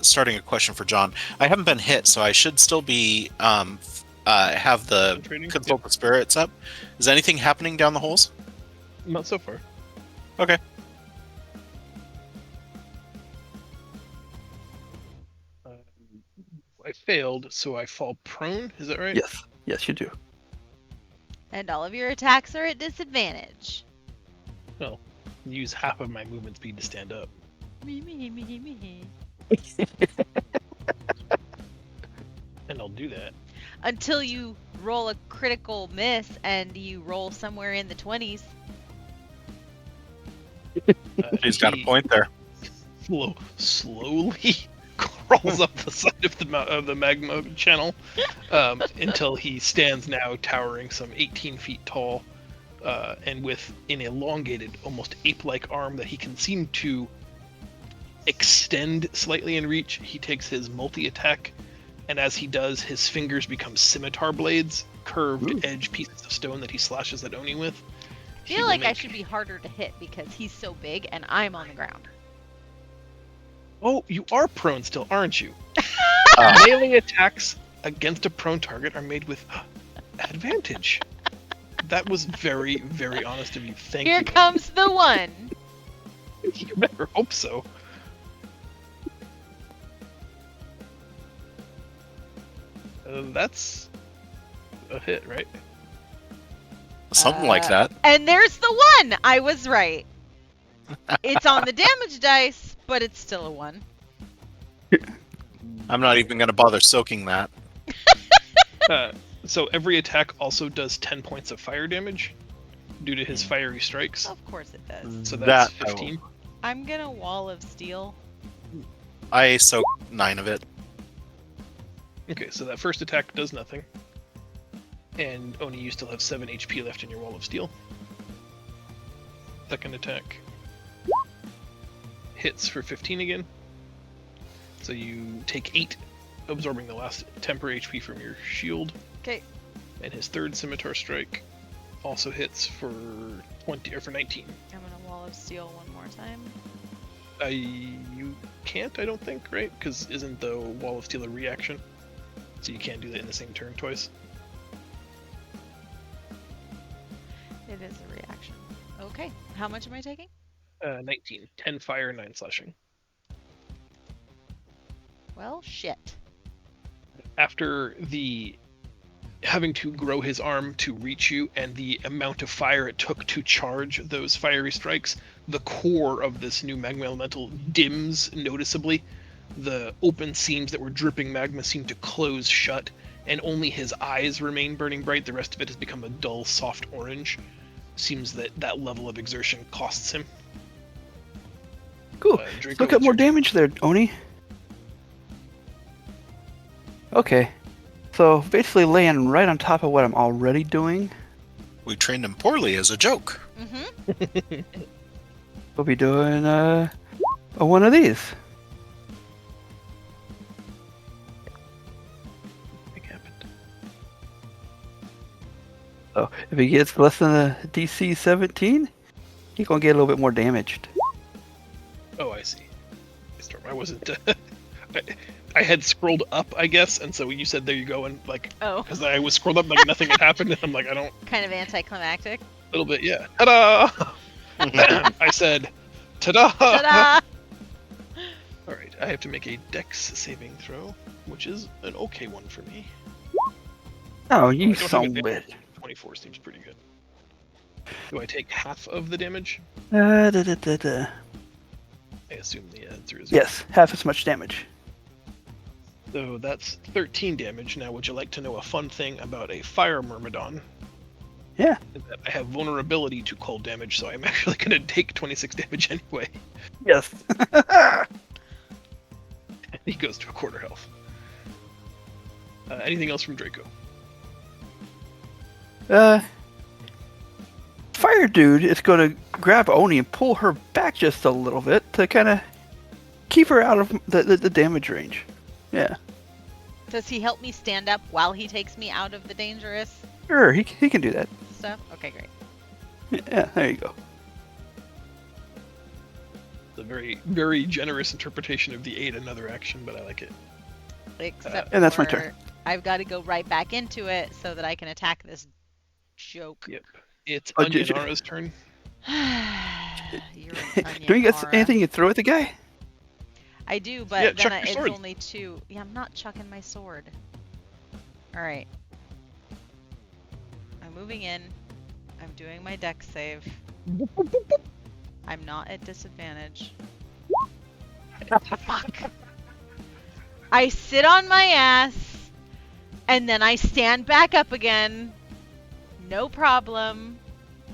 starting a question for John. I haven't been hit, so I should still be have the Concentrating? consult the spirits up. Is anything happening down the holes? Yep. Not so far. Okay. I failed, so I fall prone. Is that right? Yes, you do. And all of your attacks are at disadvantage. Use half of my movement speed to stand up. Me, me, me, me. And I'll do that. Until you roll a critical miss and you roll somewhere in the 20s. He's got a He point there. slowly crawls up the side of the magma channel until he stands now towering some 18 feet tall and with an elongated, almost ape-like arm that he can seem to extend slightly in reach, he takes his multi-attack, and as he does, his fingers become scimitar blades, curved edge pieces of stone that he slashes at Oni with. I feel like I should be harder to hit because he's so big and I'm on the ground. Oh, you are prone still, aren't you? Uh, Melee attacks against a prone target are made with advantage. That was very, very honest of you. Thank Here you. comes the one. You better hope so. That's a hit, right? Something like that. And there's the one! I was right. It's on the damage dice, but it's still a 1. I'm not even going to bother soaking that. So every attack also does 10 points of fire damage due to his fiery strikes. Of course it does. So that's That I will- 15. I'm gonna Wall of Steel. I soak 9 of it. Okay, so that first attack does nothing. And Oni, you still have 7 HP left in your Wall of Steel. Second attack hits for 15 again. So you take 8, absorbing the last temporary HP from your shield. Okay. And his third scimitar strike also hits for 20 or for 19. I'm gonna Wall of Steel one more time. You can't, I don't think, right? Because isn't the Wall of Steel a reaction? So you can't do that in the same turn twice. It is a reaction. Okay. How much am I taking? 19. 10 fire, 9 slashing. Well, shit. After the having to grow his arm to reach you and the amount of fire it took to charge those fiery strikes, the core of this new magma elemental dims noticeably. The open seams that were dripping magma seem to close shut, and only his eyes remain burning bright. The rest of it has become a dull, soft orange. Seems that that level of exertion costs him. Cool. Draco, Look at it's more your turn. damage there, Oni. Okay. So basically laying right on top of what I'm already doing. We trained him poorly as a joke. Mm-hmm. We'll be doing one of these. What happened? So if he gets less than a DC 17, he's gonna get a little bit more damaged. Oh, I see. Storm, I wasn't. I had scrolled up, I guess, and so you said there you go, and like, Oh, because I was scrolled up like nothing had happened, and I'm like, I don't. kind of anticlimactic. A little bit, yeah. Ta-da! I said, ta-da! Ta-da! All right, I have to make a Dex saving throw, which is an okay one for me. Oh, I you don't have son advantage. bitch. 24 seems pretty good. Do I take half of the damage? Da, da, da. I assume the answer is Yes, half as much damage. So that's 13 damage. Now, would you like to know a fun thing about a fire myrmidon? Yeah. Is that I have vulnerability to cold damage, so I'm actually going to take 26 damage anyway. Yes. He goes to a quarter health. Anything else from Draco? Fire dude is gonna grab Oni and pull her back just a little bit to kind of keep her out of the damage range. Yeah. Does he help me stand up while he takes me out of the dangerous Sure, he can do that. stuff? Okay, great. Yeah, there you go. It's a very, very generous interpretation of the aid another action, but I like it. Except And that's my for turn. I've got to go right back into it so that I can attack this joke. Yep. It's Oh, did you- Onyanara's turn. You're an onion, Do you get Aura. anything you throw at the guy? I do, but Yeah, then chuck your it's sword. only 2. Yeah, I'm not chucking my sword. Alright. I'm moving in. I'm doing my dex save. I'm not at disadvantage. Fuck. I sit on my ass, and then I stand back up again. No problem.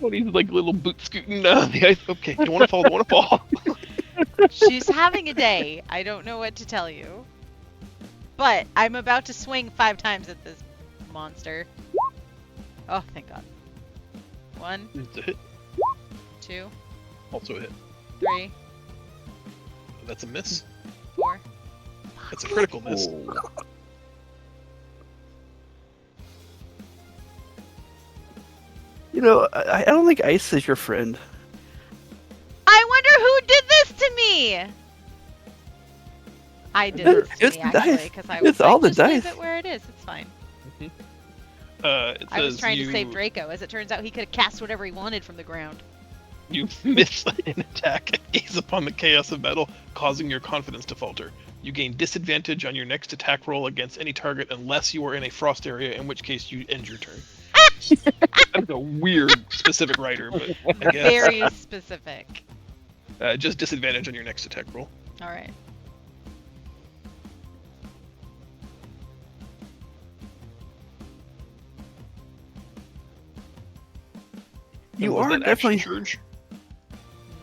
Oh, he's like little boot scooting down the ice. Okay, don't want to fall, don't want to fall. She's having a day. I don't know what to tell you. But I'm about to swing 5 times at this monster. Oh, thank God. 1, It's a hit. 2, Also a hit. 3, That's a miss. 4. That's a critical miss. You know, I don't think Ice is your friend. I wonder who did this to me. I did this to It's me the actually dice. because I was It's all like, the just leave dice. it where it is. It's fine. It I was says trying you, to save Draco. As it turns out, he could have cast whatever he wanted from the ground. You miss an attack and gaze upon the chaos of battle, causing your confidence to falter. You gain disadvantage on your next attack roll against any target unless you are in a frost area, in which case you end your turn. That's a weird specific writer, but I guess Very specific. just disadvantage on your next attack roll. All right. You Was are that action definitely. surge?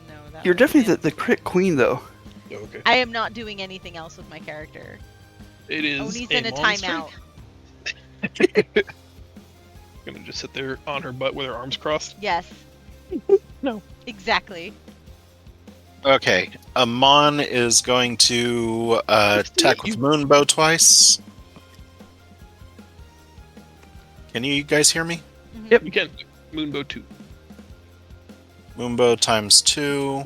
No, that You're was definitely it. the crit queen, though. Oh, okay. I am not doing anything else with my character. It is Oni's in a monster. timeout. Gonna just sit there on her butt with her arms crossed. Yes. No. Exactly. Okay, Amon is going to attack with Moonbow twice. Can you guys hear me? Mhm. Yep. You can. Moonbow 2. Moonbow times 2.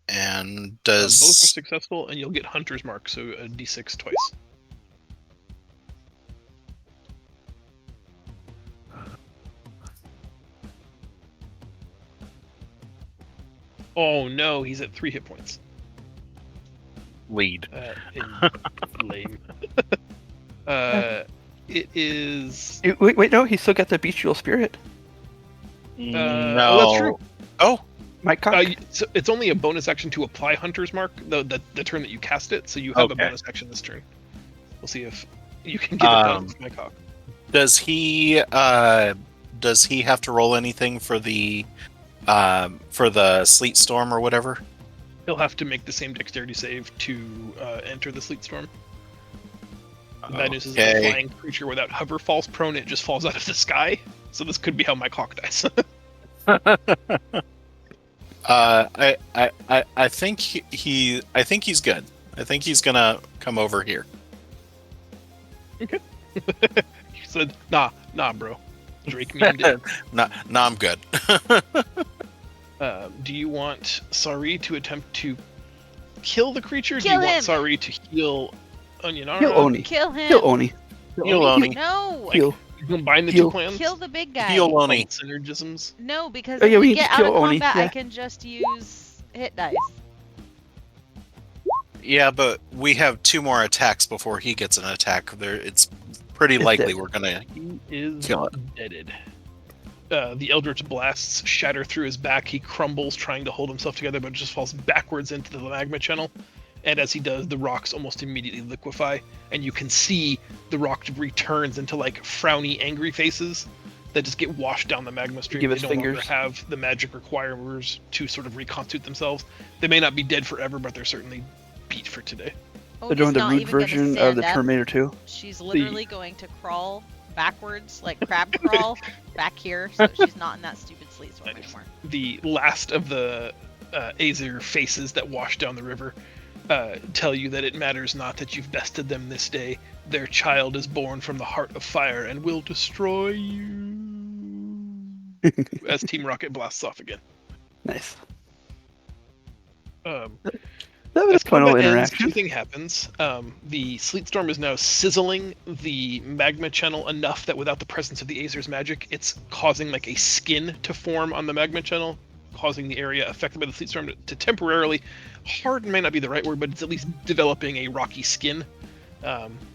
And Both are does successful, and you'll get Hunter's Mark, so a d6 twice. Oh no, he's at 3 hit points. lead? Lame. It is. Wait, no, he still got the bestial spirit. No. Oh, that's true. Oh, My cock. So it's only a bonus action to apply Hunter's Mark, the turn that you cast it. So you have a Okay. bonus action this turn. We'll see if you can get it done with my cock. does he have to roll anything for the sleet storm or whatever? He'll have to make the same dexterity save to enter the sleet storm. The bad news is a flying creature without hover falls prone. It just falls out of the sky. So this could be how my cock dies. I think he's good. I think he's gonna come over here. He said, "Nah, bro. Drake memed it." Nah, I'm good. Do you want Sari to attempt to kill the creature? Do Kill you him! want Sari to heal Onyanara? Kill Oni. Kill him. Kill Oni. Heal Oni. No. Heal. Combine the Heal. two plans. Kill the big guy. Heal Oni. Synergisms. No, because Oh, if yeah, we we need get to out kill of Oni, combat, I yeah. can just use hit dice. Yeah, but we have 2 more attacks before he gets an attack. It's pretty Is likely it- we're gonna He is kill it. deaded. The Eldritch blasts shatter through his back. He crumbles, trying to hold himself together, but just falls backwards into the magma channel. And as he does, the rocks almost immediately liquefy, and you can see the rock debris turns into like frowny, angry faces that just get washed down the magma stream. Give They us no fingers. longer have the magic requirers to sort of reconstitute themselves. They may not be dead forever, but they're certainly beat for today. Oh, They're doing the not root even gonna version of stand the up. Terminator 2. She's literally going to crawl backwards, like crab crawl, back here, so she's not in that stupid sleet storm anymore. The last of the Aesir faces that wash down the river tell you that it matters not that you've bested them this day. Their child is born from the heart of fire and will destroy you. As Team Rocket blasts off again. Nice. Um, That was as a fun little combat ends, interaction. two things happens. The sleet storm is now sizzling the magma channel enough that without the presence of the Aesir's magic, it's causing like a skin to form on the magma channel, causing the area affected by the sleet storm to temporarily harden. May not be the right word, but it's at least developing a rocky skin,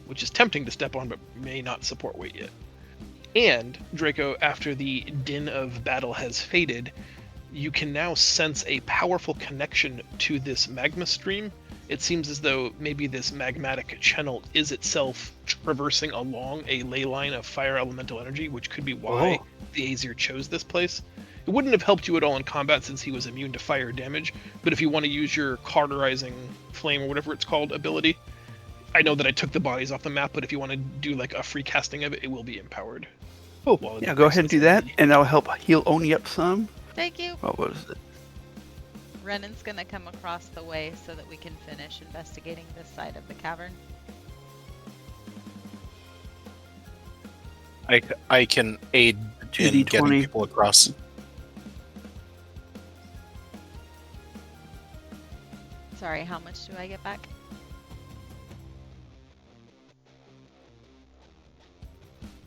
which is tempting to step on, but may not support weight yet. And Draco, after the din of battle has faded, you can now sense a powerful connection to this magma stream. It seems as though maybe this magmatic channel is itself traversing along a ley line of fire elemental energy, which could be why the Aesir chose this place. It wouldn't have helped you at all in combat since he was immune to fire damage, but if you want to use your cauterizing flame or whatever it's called ability, I know that I took the bodies off the map, but if you want to do like a free casting of it, it will be empowered. Oh, While yeah, the go ahead and do that, bracelets and that'll help heal Oni up some. Thank you. What was it? Renan's gonna come across the way so that we can finish investigating this side of the cavern. I can aid in getting 2d20. people across. Sorry, how much do I get back?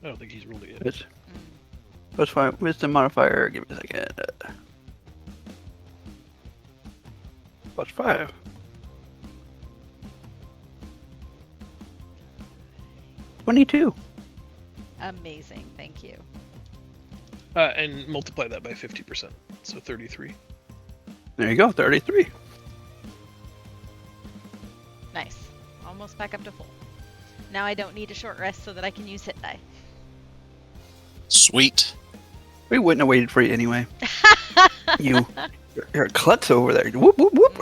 I don't think he's ruled it yet. It's, that's fine. Wisdom modifier. Give me a second. +5. +22. Amazing, thank you. And multiply that by 50%, so 33. There you go. 33. Nice. Almost back up to full. Now I don't need a short rest so that I can use hit die. Sweet. We wouldn't have waited for you anyway. You're a klutz over there. Whoop whoop whoop.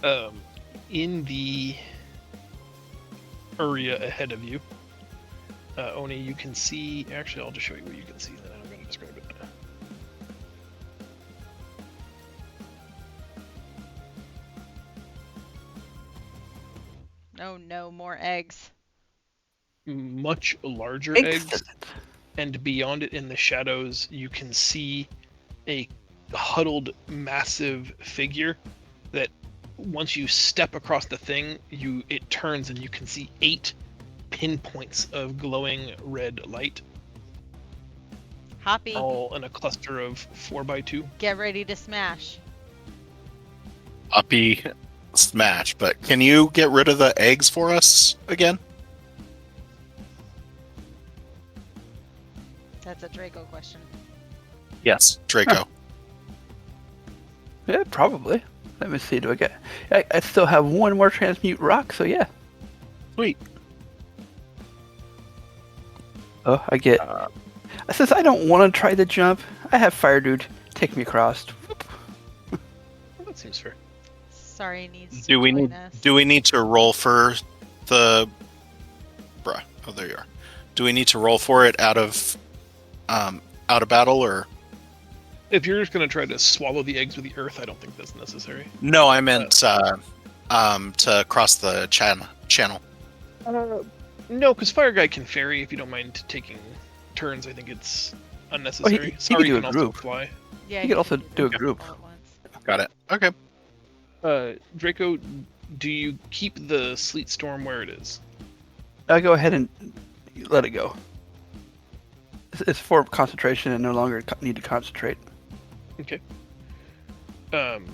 Mhm. In the area ahead of you, Oni, you can see. Actually, I'll just show you what you can see, then I'm going to describe it. Oh no, more eggs. Much larger Eggs. eggs, and beyond it in the shadows, you can see a huddled, massive figure that once you step across the thing, it turns and you can see 8 pinpoints of glowing red light, Hoppy, all in a cluster of 4x2. get ready to smash. Uppy smash, but can you get rid of the eggs for us again? That's a Draco question. Yes, Draco. Yeah, probably. Let me see. Do I get? I still have one more transmute rock, so yeah. Sweet. Oh, I get. Since I don't want to try the jump, I have Fire Dude take me across. Well, that seems fair. Sorry, needs to Do we join need us. do we need to roll for the bruh? Oh, there you are. Do we need to roll for it out of battle, or If you're just going to try to swallow the eggs with the earth, I don't think that's necessary. no? I meant to cross the channel. No, because Fire Guy can ferry if you don't mind taking turns. I think it's unnecessary. he could Sorry, do you a can also group. fly. Yeah, You could also can do a them group. all at once. Got it. Okay. Draco, do you keep the Sleet Storm where it is? I'll go ahead and let it go. It's for concentration and no longer need to concentrate. Okay. And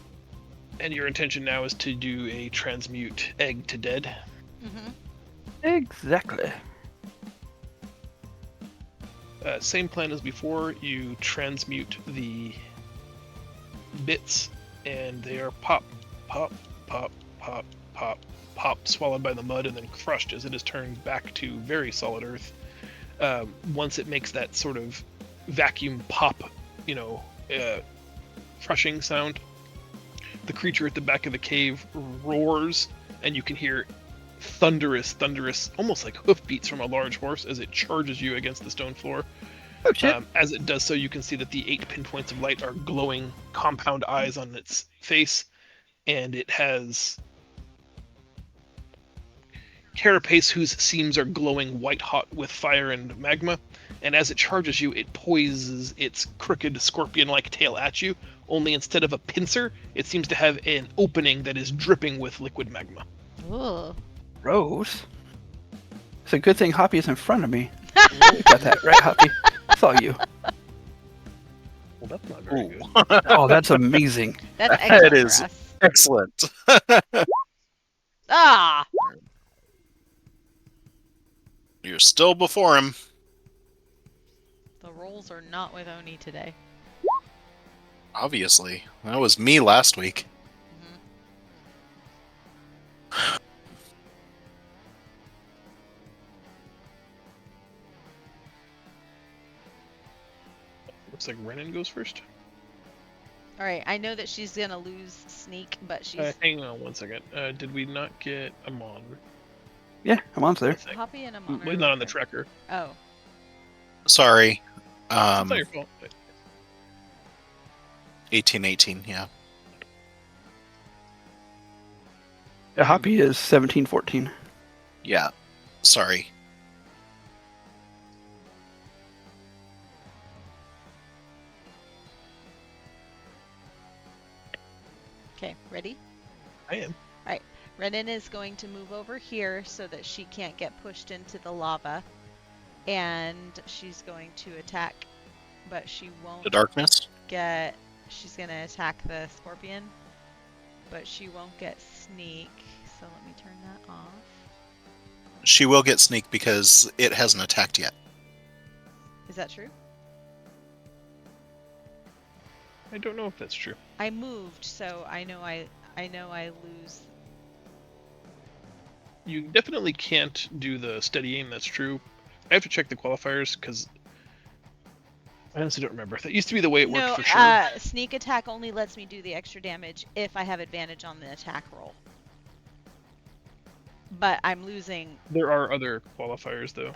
your intention now is to do a transmute egg to dead. Mhm. Exactly. Same plan as before. You transmute the bits, and they are pop, pop, pop, pop, pop, pop, swallowed by the mud, and then crushed as it is turned back to very solid earth. Once it makes that sort of vacuum pop, crushing sound, the creature at the back of the cave roars, and you can hear thunderous, almost like hoofbeats from a large horse as it charges you against the stone floor. Oh shit. As it does so, you can see that the 8 pinpoints of light are glowing compound eyes on its face, and it has carapace whose seams are glowing white hot with fire and magma, and as it charges you, it poises its crooked scorpion-like tail at you, only instead of a pincer, it seems to have an opening that is dripping with liquid magma. Ooh. Rose. It's a good thing Hoppy is in front of me. You got that right, Hoppy? It's all you. Well, that's not very good. Oh, that's amazing. That's excellent is. for us. Excellent. Ah! You're still before him. The rolls are not with Oni today. Obviously, that was me last week. Looks like Renan goes first. All right, I know that she's gonna lose sneak, but she's Hang on one second. Did we not get Amon? Yeah, I'm on I there. think. Hoppy and Amon. Well, not on the tracker. Oh, Sorry. It's not your fault. 1818, yeah. Yeah, Hoppy is 1714. Yeah. Sorry. okay. Ready? I am. Renan is going to move over here so that she can't get pushed into the lava, and she's going to attack, but she won't The darkness? get. She's gonna attack the scorpion, but she won't get sneak. So let me turn that off. She will get sneak because it hasn't attacked yet. Is that true? I don't know if that's true. I moved, so I know I lose. You definitely can't do the steady aim. That's true. I have to check the qualifiers because I honestly don't remember. That used to be the way it worked No, for sure. sneak attack only lets me do the extra damage if I have advantage on the attack roll. But I'm losing. There are other qualifiers though.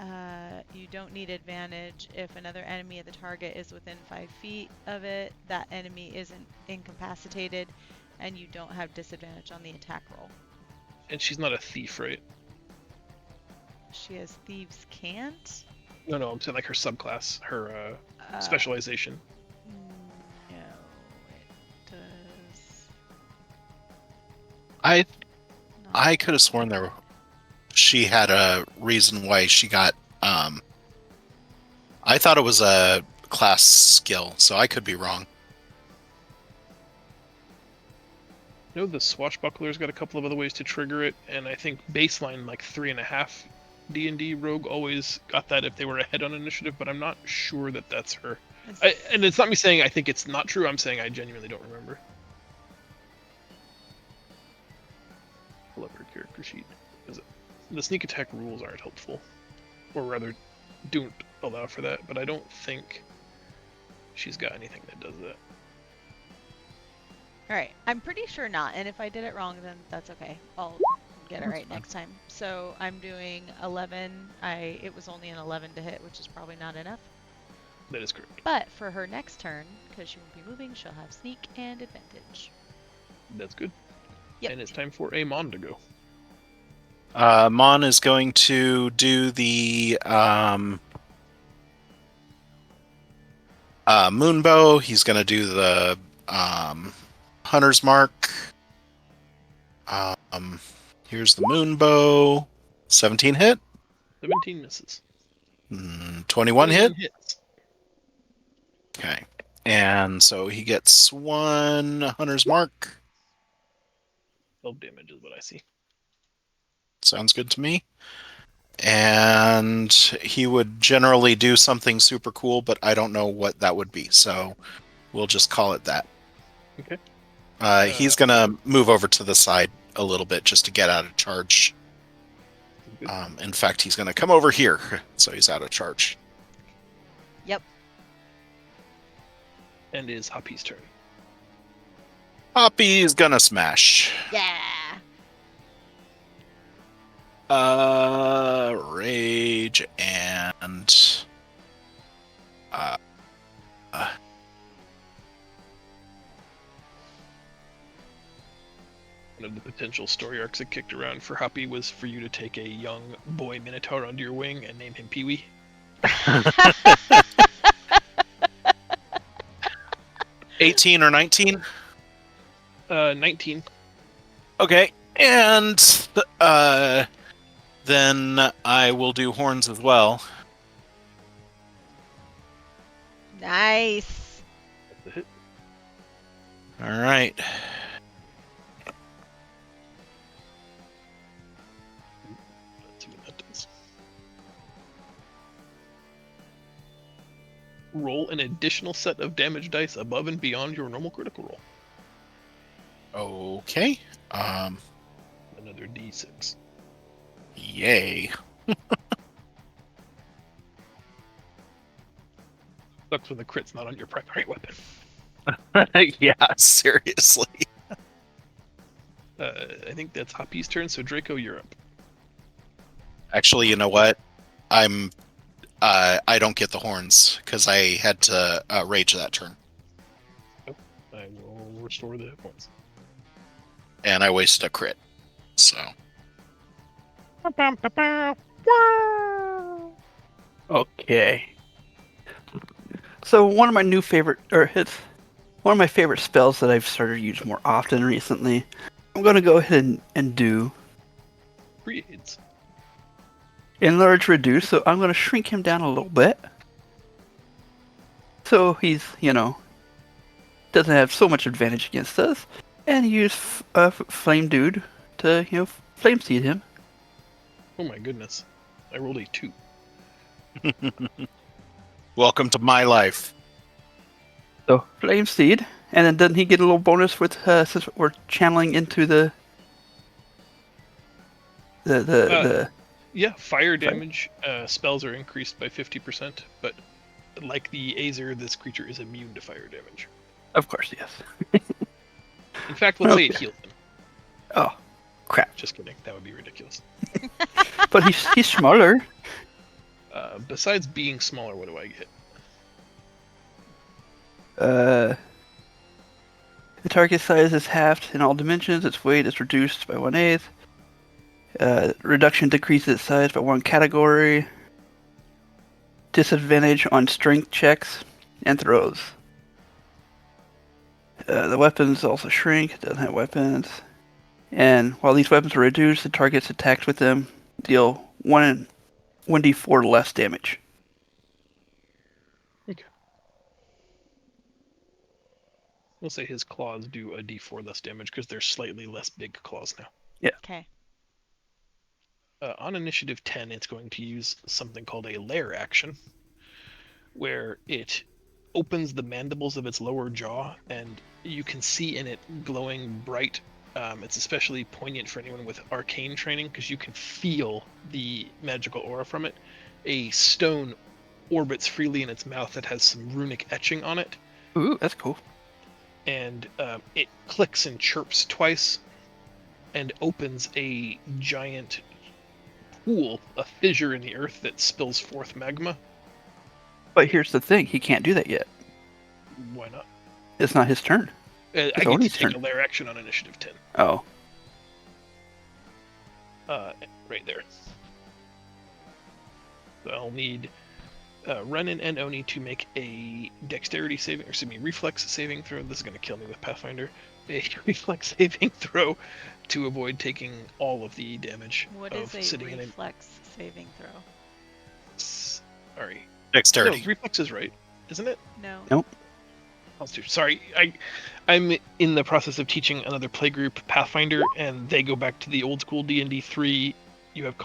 You don't need advantage if another enemy of the target is within 5 feet of it. That enemy isn't incapacitated, and you don't have disadvantage on the attack roll. And she's not a thief, right? She has thieves can't. No, I'm saying like her subclass, her specialization. No, it does. I not. could have sworn she had a reason why she got I thought it was a class skill, so I could be wrong. I know the Swashbuckler's got a couple of other ways to trigger it, and I think baseline like 3.5 D&D rogue always got that if they were ahead on initiative, but I'm not sure that that's her. And it's not me saying I think it's not true. I'm saying I genuinely don't remember. Pull up her character sheet. The sneak attack rules aren't helpful, or rather, don't allow for that. But I don't think she's got anything that does that. All right, I'm pretty sure not, and if I did it wrong, then that's okay. I'll get it right next time. So I'm doing 11. It was only an 11 to hit, which is probably not enough. That is correct. But for her next turn, because she won't be moving, she'll have sneak and advantage. That's good. Yep. And it's time for Amon to go. Mon is going to do the moonbow. He's going to do the hunter's mark. Here's the moonbow. 17 hit. 17 misses. 21 hit. Hits. Okay. And so he gets one hunter's mark. 12 damage is what I see. Sounds good to me. And he would generally do something super cool, but I don't know what that would be. So we'll just call it that. Okay. He's going to move over to the side a little bit just to get out of charge. Good. In fact, he's going to come over here. So he's out of charge. Yep. And is Hoppy's turn. Hoppy's going to smash. Yeah. Rage and One of the potential story arcs that kicked around for Hoppy was for you to take a young boy Minotaur under your wing and name him Pee-wee. 18 or 19. 19. Okay, and then I will do horns as well. Nice. The hit. All right. Let's see what that does. Roll an additional set of damage dice above and beyond your normal critical roll. Okay. Another D6. Yay. Sucks when the crit's not on your primary weapon. Yeah. Seriously. I think that's Hoppy's turn. So Draco, you're up. Actually, you know what? I don't get the horns because I had to rage that turn, I will restore the hit points. and I wasted a crit. So Okay. So one of my new favorite, or it's one of my favorite spells that I've started to use more often recently. I'm gonna go ahead and do Creates. enlarge reduce. So I'm gonna shrink him down a little bit. So he's, doesn't have so much advantage against us, and use Flame Dude to, Flame Seed him. Oh my goodness. I rolled a 2. welcome to my life. So Flame Seed, and then doesn't he get a little bonus with since we're channeling into the Yeah, fire damage spells are increased by 50%, but like the Aether, this creature is immune to fire damage. Of course, yes. In fact, let's say it Okay. heals him. Oh, crap! Just kidding. That would be ridiculous. But he's smaller. Besides being smaller, what do I get? The target size is halved in all dimensions. Its weight is reduced by 1/8. Reduction decreases its size by 1 category. Disadvantage on strength checks and throws. The weapons also shrink. It doesn't have weapons. And while these weapons are reduced, the targets attacked with them deal 1d4 less damage. We'll say his claws do a d4 less damage because they're slightly less big claws now. Okay. On initiative 10, it's going to use something called a lair action, where it opens the mandibles of its lower jaw, and you can see in it glowing bright. It's especially poignant for anyone with arcane training because you can feel the magical aura from it. A stone orbits freely in its mouth that has some runic etching on it, Ooh, that's cool. and it clicks and chirps twice and opens a giant pool, a fissure in the earth that spills forth magma. But here's the thing, he can't do that yet. Why not? It's not his turn. I get to Oni's take a turn. lair action on initiative 10. Oh. Right there. So I'll need Renan and Oni to make a dexterity saving, or excuse me, reflex saving throw. This is going to kill me with Pathfinder. A reflex saving throw to avoid taking all of the damage What of is a sitting in reflex saving throw? Sorry. No, Dexterity. reflex is right, isn't it? No. Nope. Sorry, I'm in the process of teaching another playgroup Pathfinder, and they go back to the old school D&D 3. You have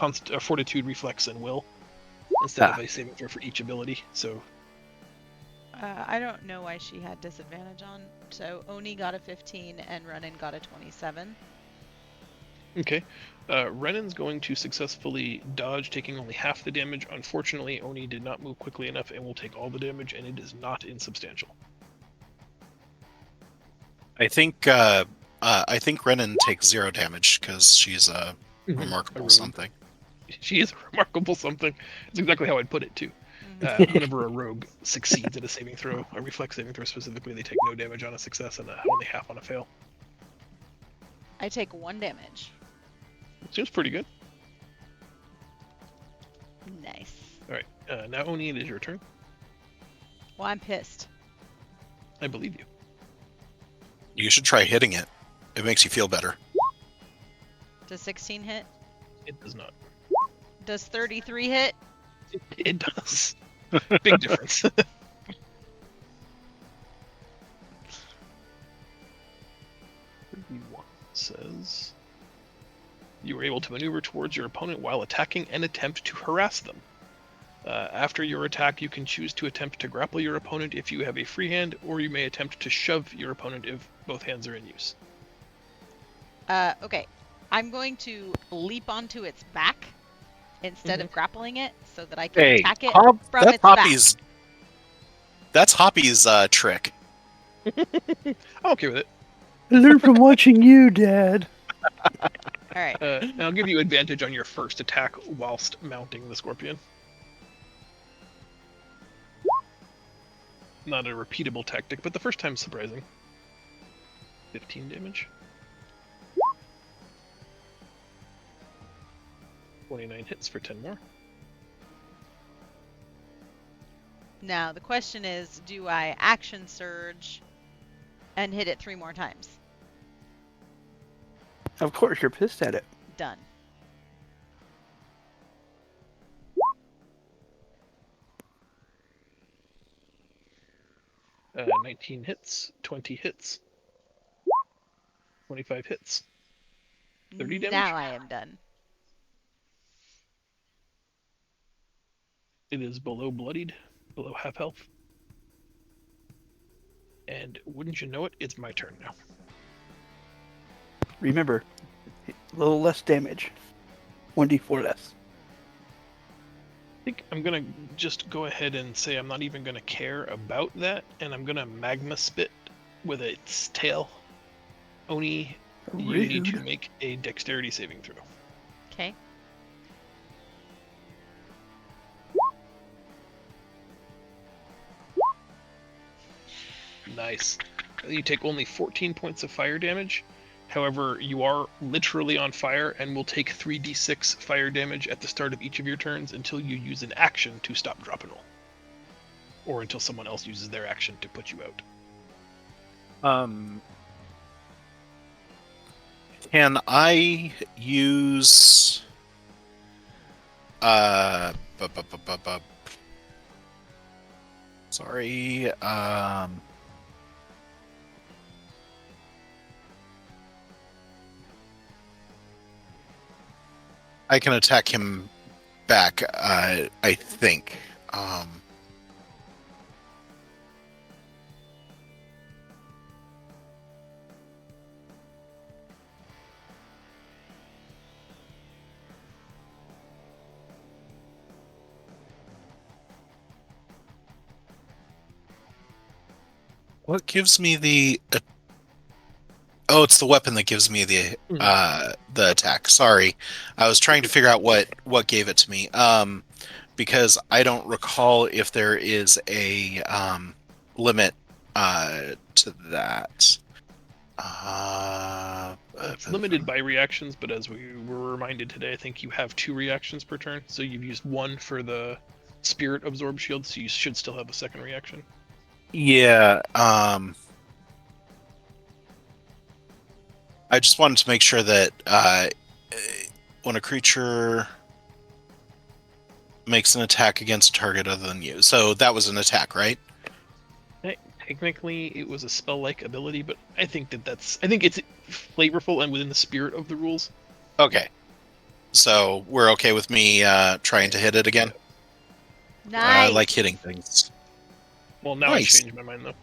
fortitude, reflex, and will instead of a saving throw for each ability. So I don't know why she had disadvantage on. So Oni got a 15 and Renan got a 27. okay, Renan's going to successfully dodge, taking only half the damage. Unfortunately, Oni did not move quickly enough and will take all the damage, and it is not insubstantial. I think Renan takes 0 damage because she's a remarkable rogue. something. She is a remarkable something. It's exactly how I'd put it too. Whenever a rogue succeeds at a saving throw, a reflex saving throw specifically, they take no damage on a success and only half on a fail. I take 1 damage. Seems pretty good. Nice. All right, now Oni, it is your turn. Well, I'm pissed. I believe you. You should try hitting it. It makes you feel better. Does 16 hit? It does not. Does 33 hit? It does. Big difference. 31 says you were able to maneuver towards your opponent while attacking and attempt to harass them. After your attack, you can choose to attempt to grapple your opponent if you have a free hand, or you may attempt to shove your opponent if both hands are in use. Okay. I'm going to leap onto its back instead of grappling it so that I can attack it from that's its back. Hoppy's. That's Hoppy's trick. I'm okay with it. I learned from watching you, Dad. All right. And I'll give you advantage on your first attack whilst mounting the scorpion. Not a repeatable tactic, but the first time's surprising. 15 damage. 29 hits for 10 more. Now the question is, do I action surge and hit it 3 more times? Of course, you're pissed at it. Done. Uh, 19 hits, 20 hits, 25 hits. 30 damage? Now I am done. It is below bloodied, below half health. And wouldn't you know it, it's my turn now. Remember, a little less damage. 1d4 less. I think I'm gonna just go ahead and say I'm not even gonna care about that, and I'm gonna magma spit with its tail. Oni, you need to Rude. make a dexterity saving throw. Okay. Nice. You take only 14 points of fire damage. However, you are literally on fire and will take 3d6 fire damage at the start of each of your turns until you use an action to stop, drop, and roll. Or until someone else uses their action to put you out. Can I use sorry, I can attack him back, I think. What gives me the... Oh, it's the weapon that gives me the attack. Sorry, I was trying to figure out what gave it to me. Because I don't recall if there is a limit to that. It's limited by reactions, but as we were reminded today, I think you have 2 reactions per turn. So you've used 1 for the Spirit Absorb Shield, so you should still have a second reaction. Yeah. I just wanted to make sure that when a creature makes an attack against a target other than you, so that was an attack, right? Technically, it was a spell-like ability, but I think I think it's flavorful and within the spirit of the rules. Okay. So we're okay with me trying to hit it again? I Nice. like hitting things. Well, now Nice. I changed my mind, though.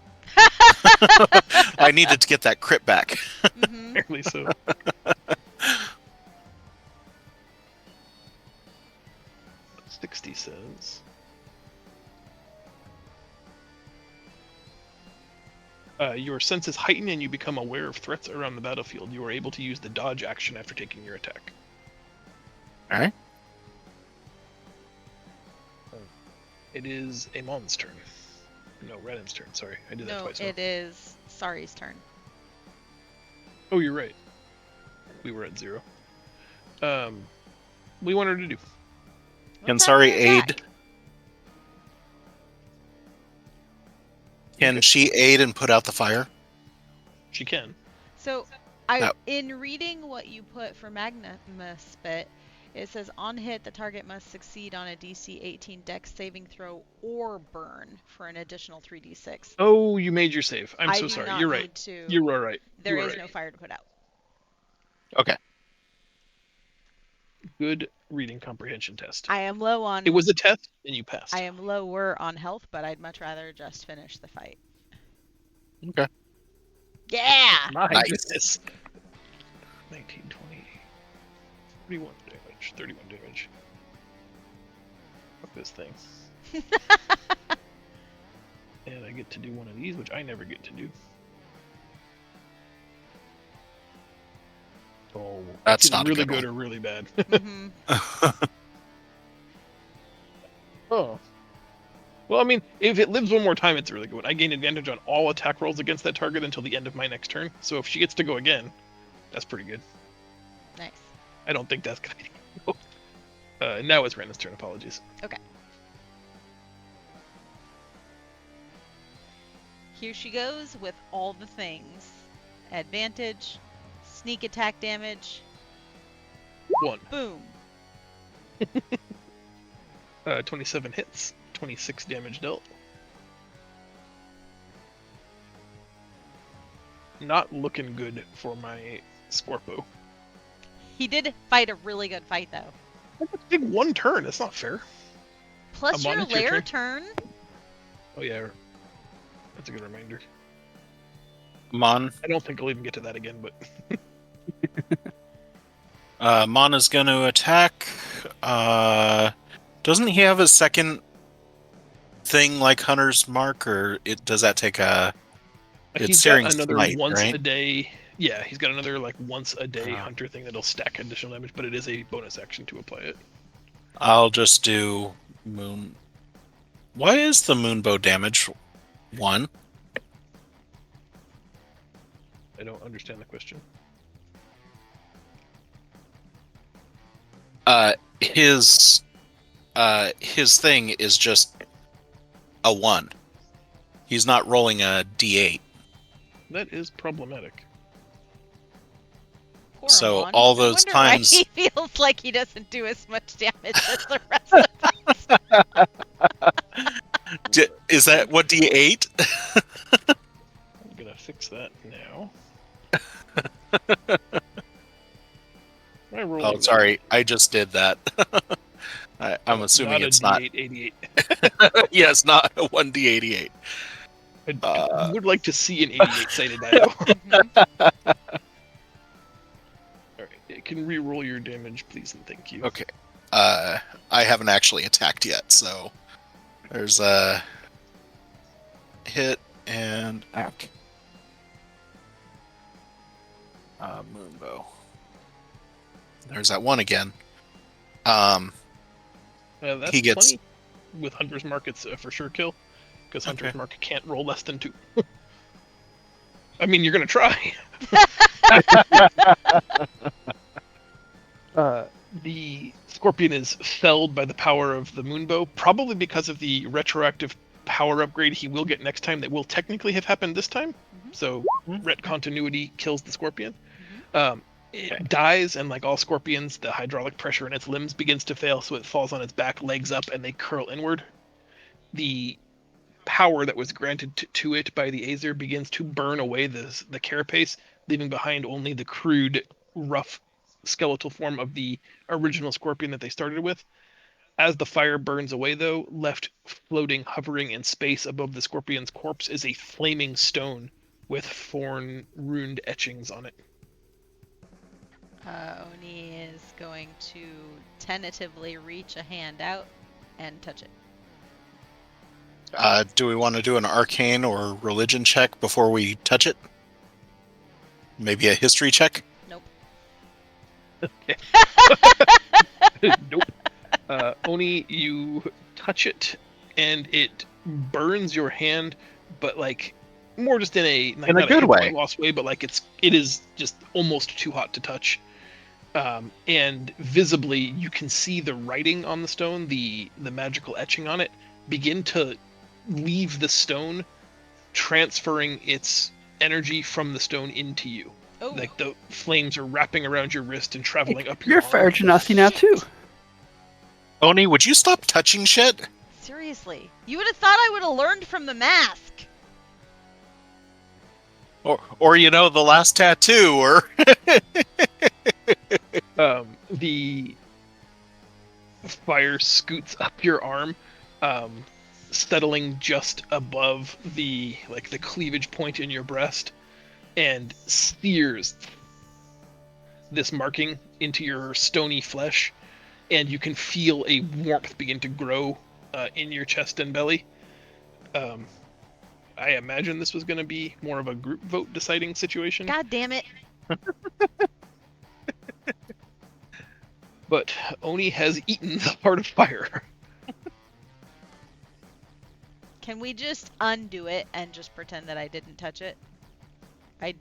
I needed to get that crit back. Mhm. Apparently so. 60 says... your senses heighten and you become aware of threats around the battlefield. You are able to use the dodge action after taking your attack. Alright. It is Amon's turn. No, Renan's turn. Sorry, I did that No, twice. it is Sari's turn. Oh, you're right. We were at 0. What do you want her to do? Can What's Sari that attack? aid? Can she aid and put out the fire? She can. So, in reading what you put for Magma Spit, it says on hit the target must succeed on a DC 18 Dex saving throw or burn for an additional 3d6. Oh, you made your save. I'm I so do sorry. not You're need right. to. You are right. There You are is right. no fire to put out. Okay. Good reading comprehension test. I am low on. It was a test, and you passed. I am lower on health, but I'd much rather just finish the fight. Okay. Yeah. My Nice. goodness. 19, 20, 41 damage, 31 damage. Fuck this thing. And I get to do one of these, which I never get to do. Oh, That's it's either not a really good good or really bad. Hmm. Oh. Well, I mean, if it lives one more time, it's a really good one. I gain advantage on all attack rolls against that target until the end of my next turn. So if she gets to go again, that's pretty good. Nice. I don't think that's gonna be. Now it's Renna's turn. Apologies. Okay. Here she goes with all the things. Advantage, sneak attack damage, 1. boom. 27 hits, 26 damage dealt. Not looking good for my Scorpo. He did fight a really good fight, though. That's a big 1 turn. That's not fair. Plus Amon, your it's your lair turn. Oh yeah, that's a good reminder. Mon. I don't think I'll even get to that again, but Mon is going to attack. Doesn't he have a second thing like Hunter's Mark, or does that take a? It's he's Searing got another Smite, once right? a day. Yeah, he's got another like once a day Ah. hunter thing that'll stack additional damage, but it is a bonus action to apply it. I'll just do Moon. Why is the Moonbow damage 1? I don't understand the question. His thing is just a 1. He's not rolling a D8. That is problematic. Poor So Amon. all I those wonder why times- he feels like he doesn't do as much damage as the rest of us. Is that what D8? I'm gonna fix that now. I roll Oh, sorry, I just did that. I'm assuming it's not. D888. Yes, not a 1D88. I would like to see an 88 sided die though. Mhm. Alright, it can re-roll your damage, please and thank you. Okay. I haven't actually attacked yet, so there's a hit and attack. Moonbow. There's that 1 again. That's He gets- plenty. With Hunter's Mark, it's a for sure kill, because Hunter's Okay. Mark can't roll less than 2. I mean, you're gonna try. The Scorpion is felled by the power of the Moonbow, probably because of the retroactive power upgrade he will get next time that will technically have happened this time. Mhm. So, ret continuity kills the Scorpion. Mhm. It dies, and like all scorpions, the hydraulic pressure in its limbs begins to fail, so it falls on its back, legs up, and they curl inward. The power that was granted to it by the Aesir begins to burn away the carapace, leaving behind only the crude, rough skeletal form of the original scorpion that they started with. As the fire burns away, though, left floating, hovering in space above the scorpion's corpse is a flaming stone with thorn runed etchings on it. Oni is going to tentatively reach a hand out and touch it. Do we want to do an arcane or religion check before we touch it? Maybe a history check? Nope. Nope. Oni, you touch it, and it burns your hand, but like more just in a like, In a not good hit way. point loss way, but like it is just almost too hot to touch. And visibly, you can see the writing on the stone, the magical etching on it, begin to leave the stone, transferring its energy from the stone into you. Oh, Like the flames are wrapping around your wrist and traveling up your You're arm. Fire Genasi now too. Oni, would you stop touching shit? seriously. You would have thought I would have learned from the mask. Or you know, the last tattoo, or The fire scoots up your arm, settling just above the cleavage point in your breast, and sears this marking into your stony flesh, and you can feel a warmth begin to grow in your chest and belly. I imagine this was going to be more of a group vote deciding situation. God damn it. But Oni has eaten the heart of fire. Can we just undo it and just pretend that I didn't touch it? I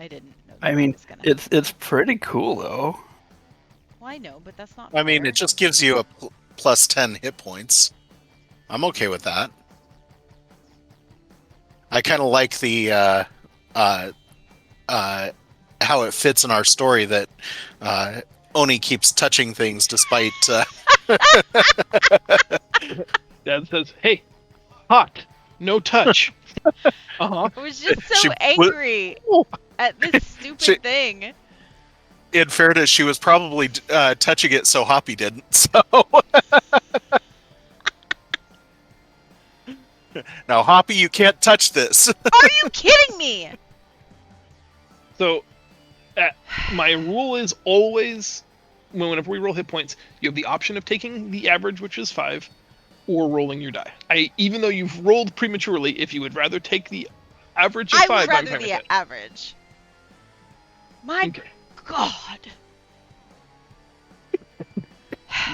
didn't know that I mean, was gonna it's pretty cool though. Well, I know, but that's not I mean, fair. it just gives you a plus 10 hit points. I'm okay with that. I kind of like the how it fits in our story that Oni keeps touching things despite. Dad says, "Hey, hot, no touch." I was just so She- angry at this stupid She- thing. In fairness, she was probably touching it so Hoppy didn't. So now, Hoppy, you can't touch this. Are you kidding me? So, my rule is always, whenever we roll hit points, you have the option of taking the average, which is 5, or rolling your die. Even though you've rolled prematurely, if you would rather take the average of I 5, would I'm rather fine with the that. average. My Okay. God.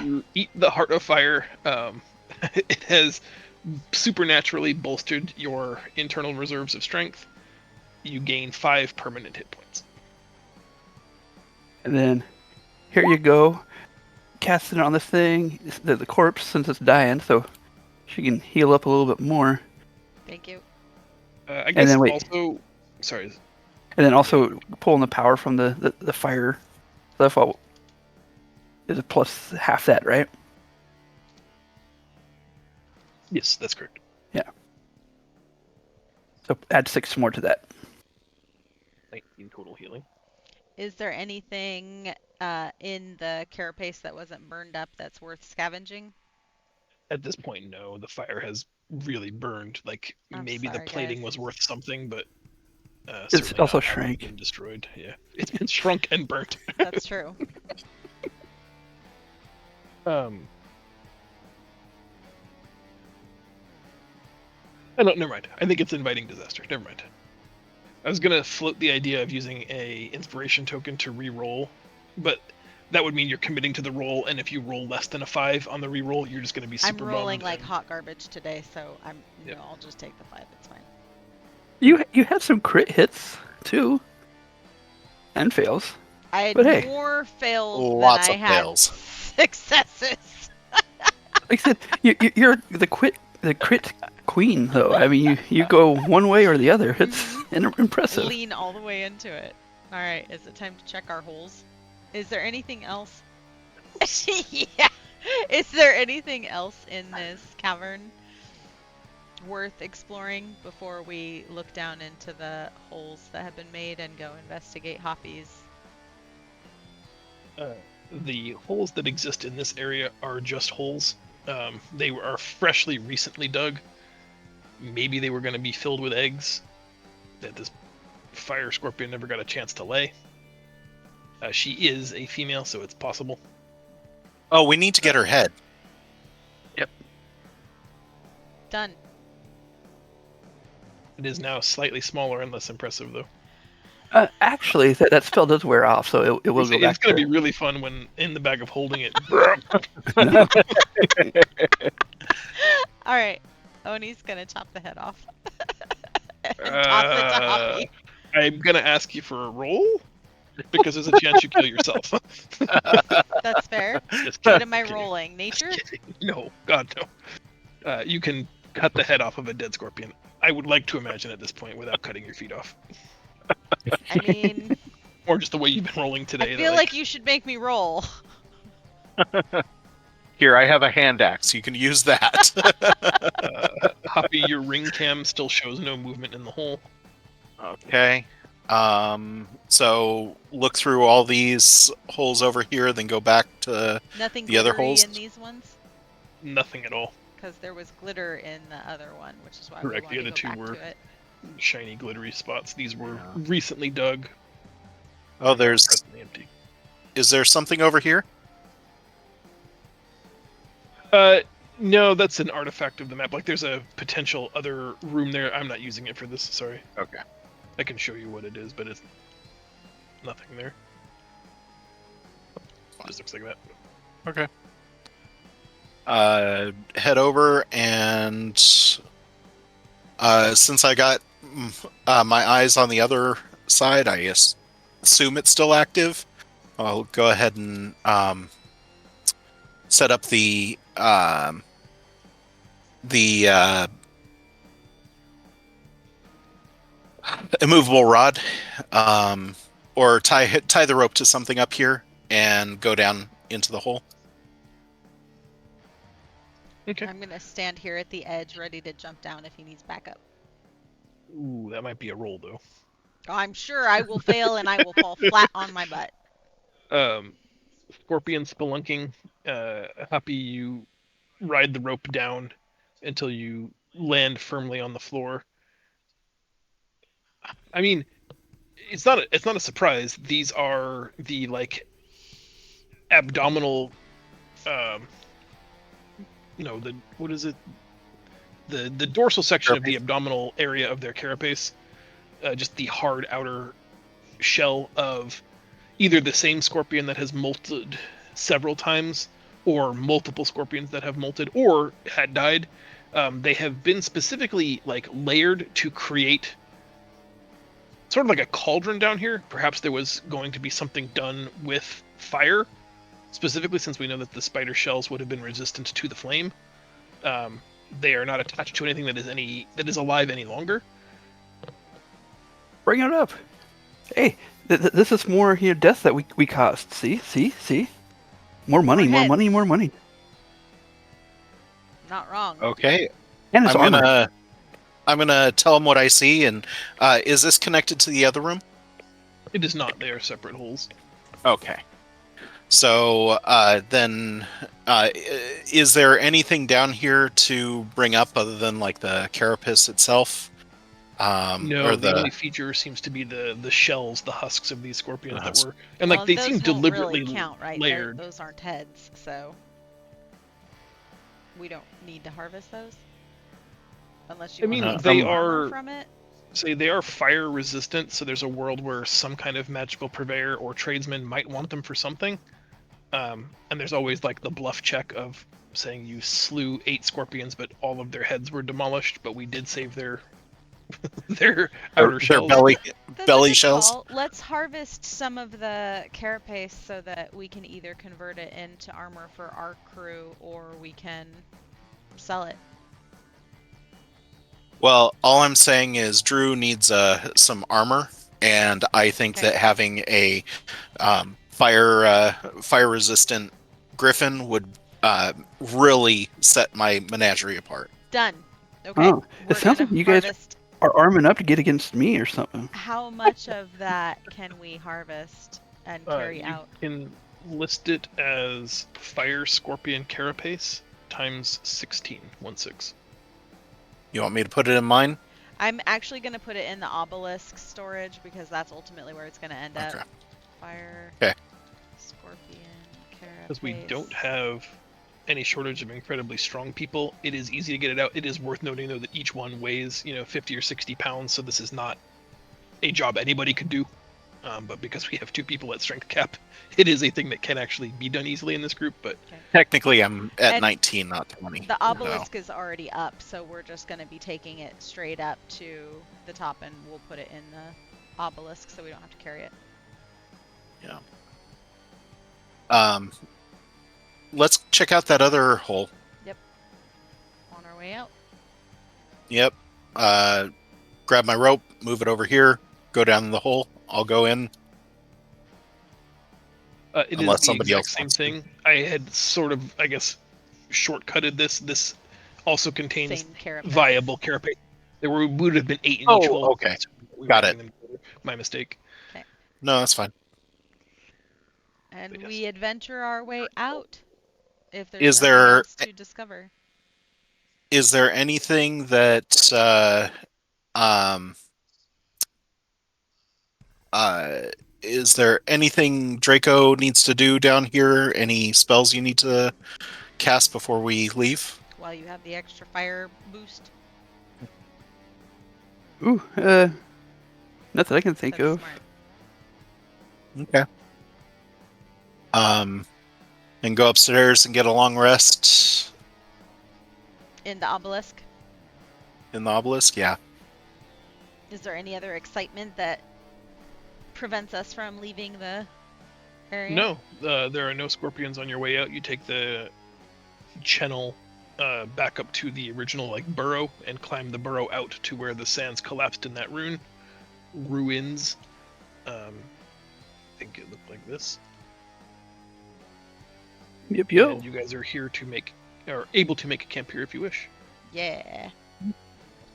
You eat the heart of fire. It has supernaturally bolstered your internal reserves of strength. You gain 5 permanent hit points. And then here you go, casting it on this thing, the corpse since it's dying, so she can heal up a little bit more. Thank you. I guess then wait. also, sorry, And then also pulling the power from the fire stuff is a plus half that, right? yes, that's correct. So add 6 more to that. 19 total healing. Is there anything in the carapace that wasn't burned up that's worth scavenging? At this point, no. The fire has really burned. Like, I'm maybe sorry, the plating guys. was worth something, but It's certainly also not having shrank. been destroyed. Yeah, it's been shrunk and burnt. That's true. Never mind. I think it's inviting disaster. Never mind. I was gonna float the idea of using a inspiration token to re-roll, but that would mean you're committing to the roll, and if you roll less than a 5 on the re-roll, you're just gonna be I'm super rolling bummed like and- hot garbage today, so Yep. I'll just take the 5. It's fine. You had some crit hits too, and fails. I had But hey. more fails Lots than I of had fails. successes. Like I said, you're the crit queen though. I mean, you go one way or the other. It's impressive. Lean all the way into it. All right, is it time to check our holes? Is there anything else? Yeah. Is there anything else in this cavern worth exploring before we look down into the holes that have been made and go investigate Hoppy's? The holes that exist in this area are just holes. They are freshly, recently dug. Maybe they were going to be filled with eggs that this fire scorpion never got a chance to lay. She is a female, so it's possible. Oh, we need to get her head. Done. It is now slightly smaller and less impressive, though. Actually, that spell does wear off, so it will go back. It's going to be really fun when in the bag of holding it. All right, Oni's gonna chop the head off and toss it to Hoppy. I'm going to ask you for a roll because there's a chance you kill yourself. That's fair. Just What kidding, am I kidding. rolling? Nature? No, God no. You can cut the head off of a dead scorpion. I would like to imagine at this point without cutting your feet off, I mean, or just the way you've been rolling today. I that, feel like you should make me roll. Here, I have a hand axe. You can use that. Hoppy, your ring cam still shows no movement in the hole. Okay. So look through all these holes over here, then go back to. Nothing The other glittery holes? in these ones? Nothing at all. Because there was glitter in the other one, which is why Correct, we the wanted other to go two back were- to it. Shiny, glittery spots. These were Yeah. recently dug. Oh, there's. Presently empty. Is there something over here? No, that's an artifact of the map. Like, there's a potential other room there. I'm not using it for this. Sorry. Okay. I can show you what it is, but it's nothing there. Just looks like that. Okay. Head over and since I got my eyes on the other side, I assume it's still active. I'll go ahead and set up the immovable rod, or tie the rope to something up here and go down into the hole. Okay. I'm gonna stand here at the edge, ready to jump down if he needs backup. Ooh, that might be a roll though. I'm sure I will fail and I will fall flat on my butt. Scorpion spelunking. Happy, you ride the rope down until you land firmly on the floor. I mean, it's not a surprise. These are the like abdominal, what is it? The dorsal section of the abdominal area of their carapace, just the hard outer shell of either the same scorpion that has molted several times, or multiple scorpions that have molted or had died. They have been specifically like layered to create sort of like a cauldron down here. Perhaps there was going to be something done with fire, specifically since we know that the spider shells would have been resistant to the flame. They are not attached to anything that is alive any longer. Bring it up. Hey, this is more death that we caused. See. More money, More more money, heads. more money. Not wrong. Okay. And it's armor. I'm gonna tell him what I see. And is this connected to the other room? It is not. They are separate holes. Okay. So then, is there anything down here to bring up other than like the carapace itself? No, or the only feature seems to be the shells, the husks of these scorpions that were, and like Well, they those seem won't deliberately really count, right? layered. Those aren't heads, so we don't need to harvest those. Unless you I mean, want to they make some armor are- from it. Say they are fire resistant, so there's a world where some kind of magical purveyor or tradesman might want them for something. And there's always like the bluff check of saying you slew 8 scorpions, but all of their heads were demolished, but we did save their their outer their shells. belly That's a belly good shells? call. Let's harvest some of the carapace so that we can either convert it into armor for our crew or we can sell it. Well, all I'm saying is Drew needs some armor, and I think Okay. that having a fire resistant griffin would really set my menagerie apart. Done. Okay. Oh, it sounds gonna like you guys harvest. are arming up to get against me or something. How much of that can we harvest and carry You out? can list it as fire scorpion carapace times 16, 1/6. You want me to put it in mine? I'm actually going to put it in the obelisk storage because that's ultimately where it's going to end up. Okay. Fire. Okay. Scorpion. Carapace. Because we don't have any shortage of incredibly strong people, it is easy to get it out. It is worth noting though that each one weighs 50 or 60 pounds, so this is not a job anybody could do. But because we have 2 people at strength cap, it is a thing that can actually be done easily in this group. But Technically, I'm at And 19, not 20. The obelisk is already up, so we're just going to be taking it straight up to the top and we'll put it in the obelisk so we don't have to carry it. Let's check out that other hole. On our way out. Yep. Grab my rope, move it over here, go down the hole. I'll go in. it Unless is the somebody exact else same wants to. thing. I had sort of, I guess, shortcutted this. This also contains Same carapace. viable carapace. There would have been 8 in each hole. Okay. We Got were it. adding them together. My mistake. No, that's fine. And Yes. we adventure our way out. If there's Is nothing there- else to discover. Is there anything that is there anything Draco needs to do down here? Any spells you need to cast before we leave? While you have the extra fire boost. Ooh, not that I can think That's of. smart. Okay. and go upstairs and get a long rest In the obelisk. in the obelisk. Yeah. Is there any other excitement that prevents us from leaving the area? No, there are no scorpions on your way out. You take the channel back up to the original burrow and climb the burrow out to where the sands collapsed in that ruins. I think it looked like this. Yep. And you guys are able to make a camp here if you wish. Yeah.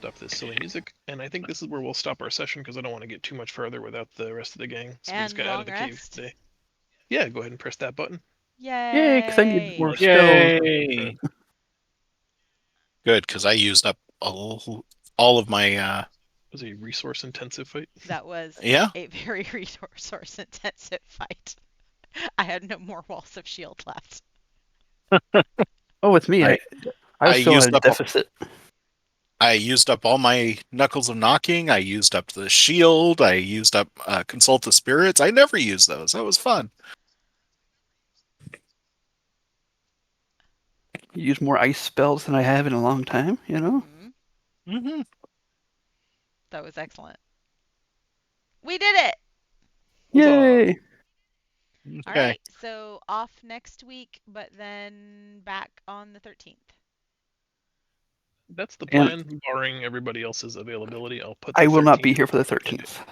Stop this silly music, and I think this is where we'll stop our session because I don't want to get too much further without the rest of the gang. So we And just got out of the long cave rest? today. Yeah, go ahead and press that button. Yay! Because I need more spells. Yay! Good, because I used up all of my. It was a resource-intensive fight. That was Yeah. a very resource-intensive fight. I had no more walls of shield left. Oh, with me, I I was still used at a up deficit. I used up all my Knuckles of Knocking. I used up the shield. I used up Consult the Spirits. I never used those. That was fun. Use more ice spells than I have in a long time, you know? Mhm. Mm-hmm. That was excellent. We did it! Yay! All Okay. right, so off next week, but then back on the 13th. That's the And- plan, barring everybody else's availability. I'll put. I the will not 13th be here for the 13th.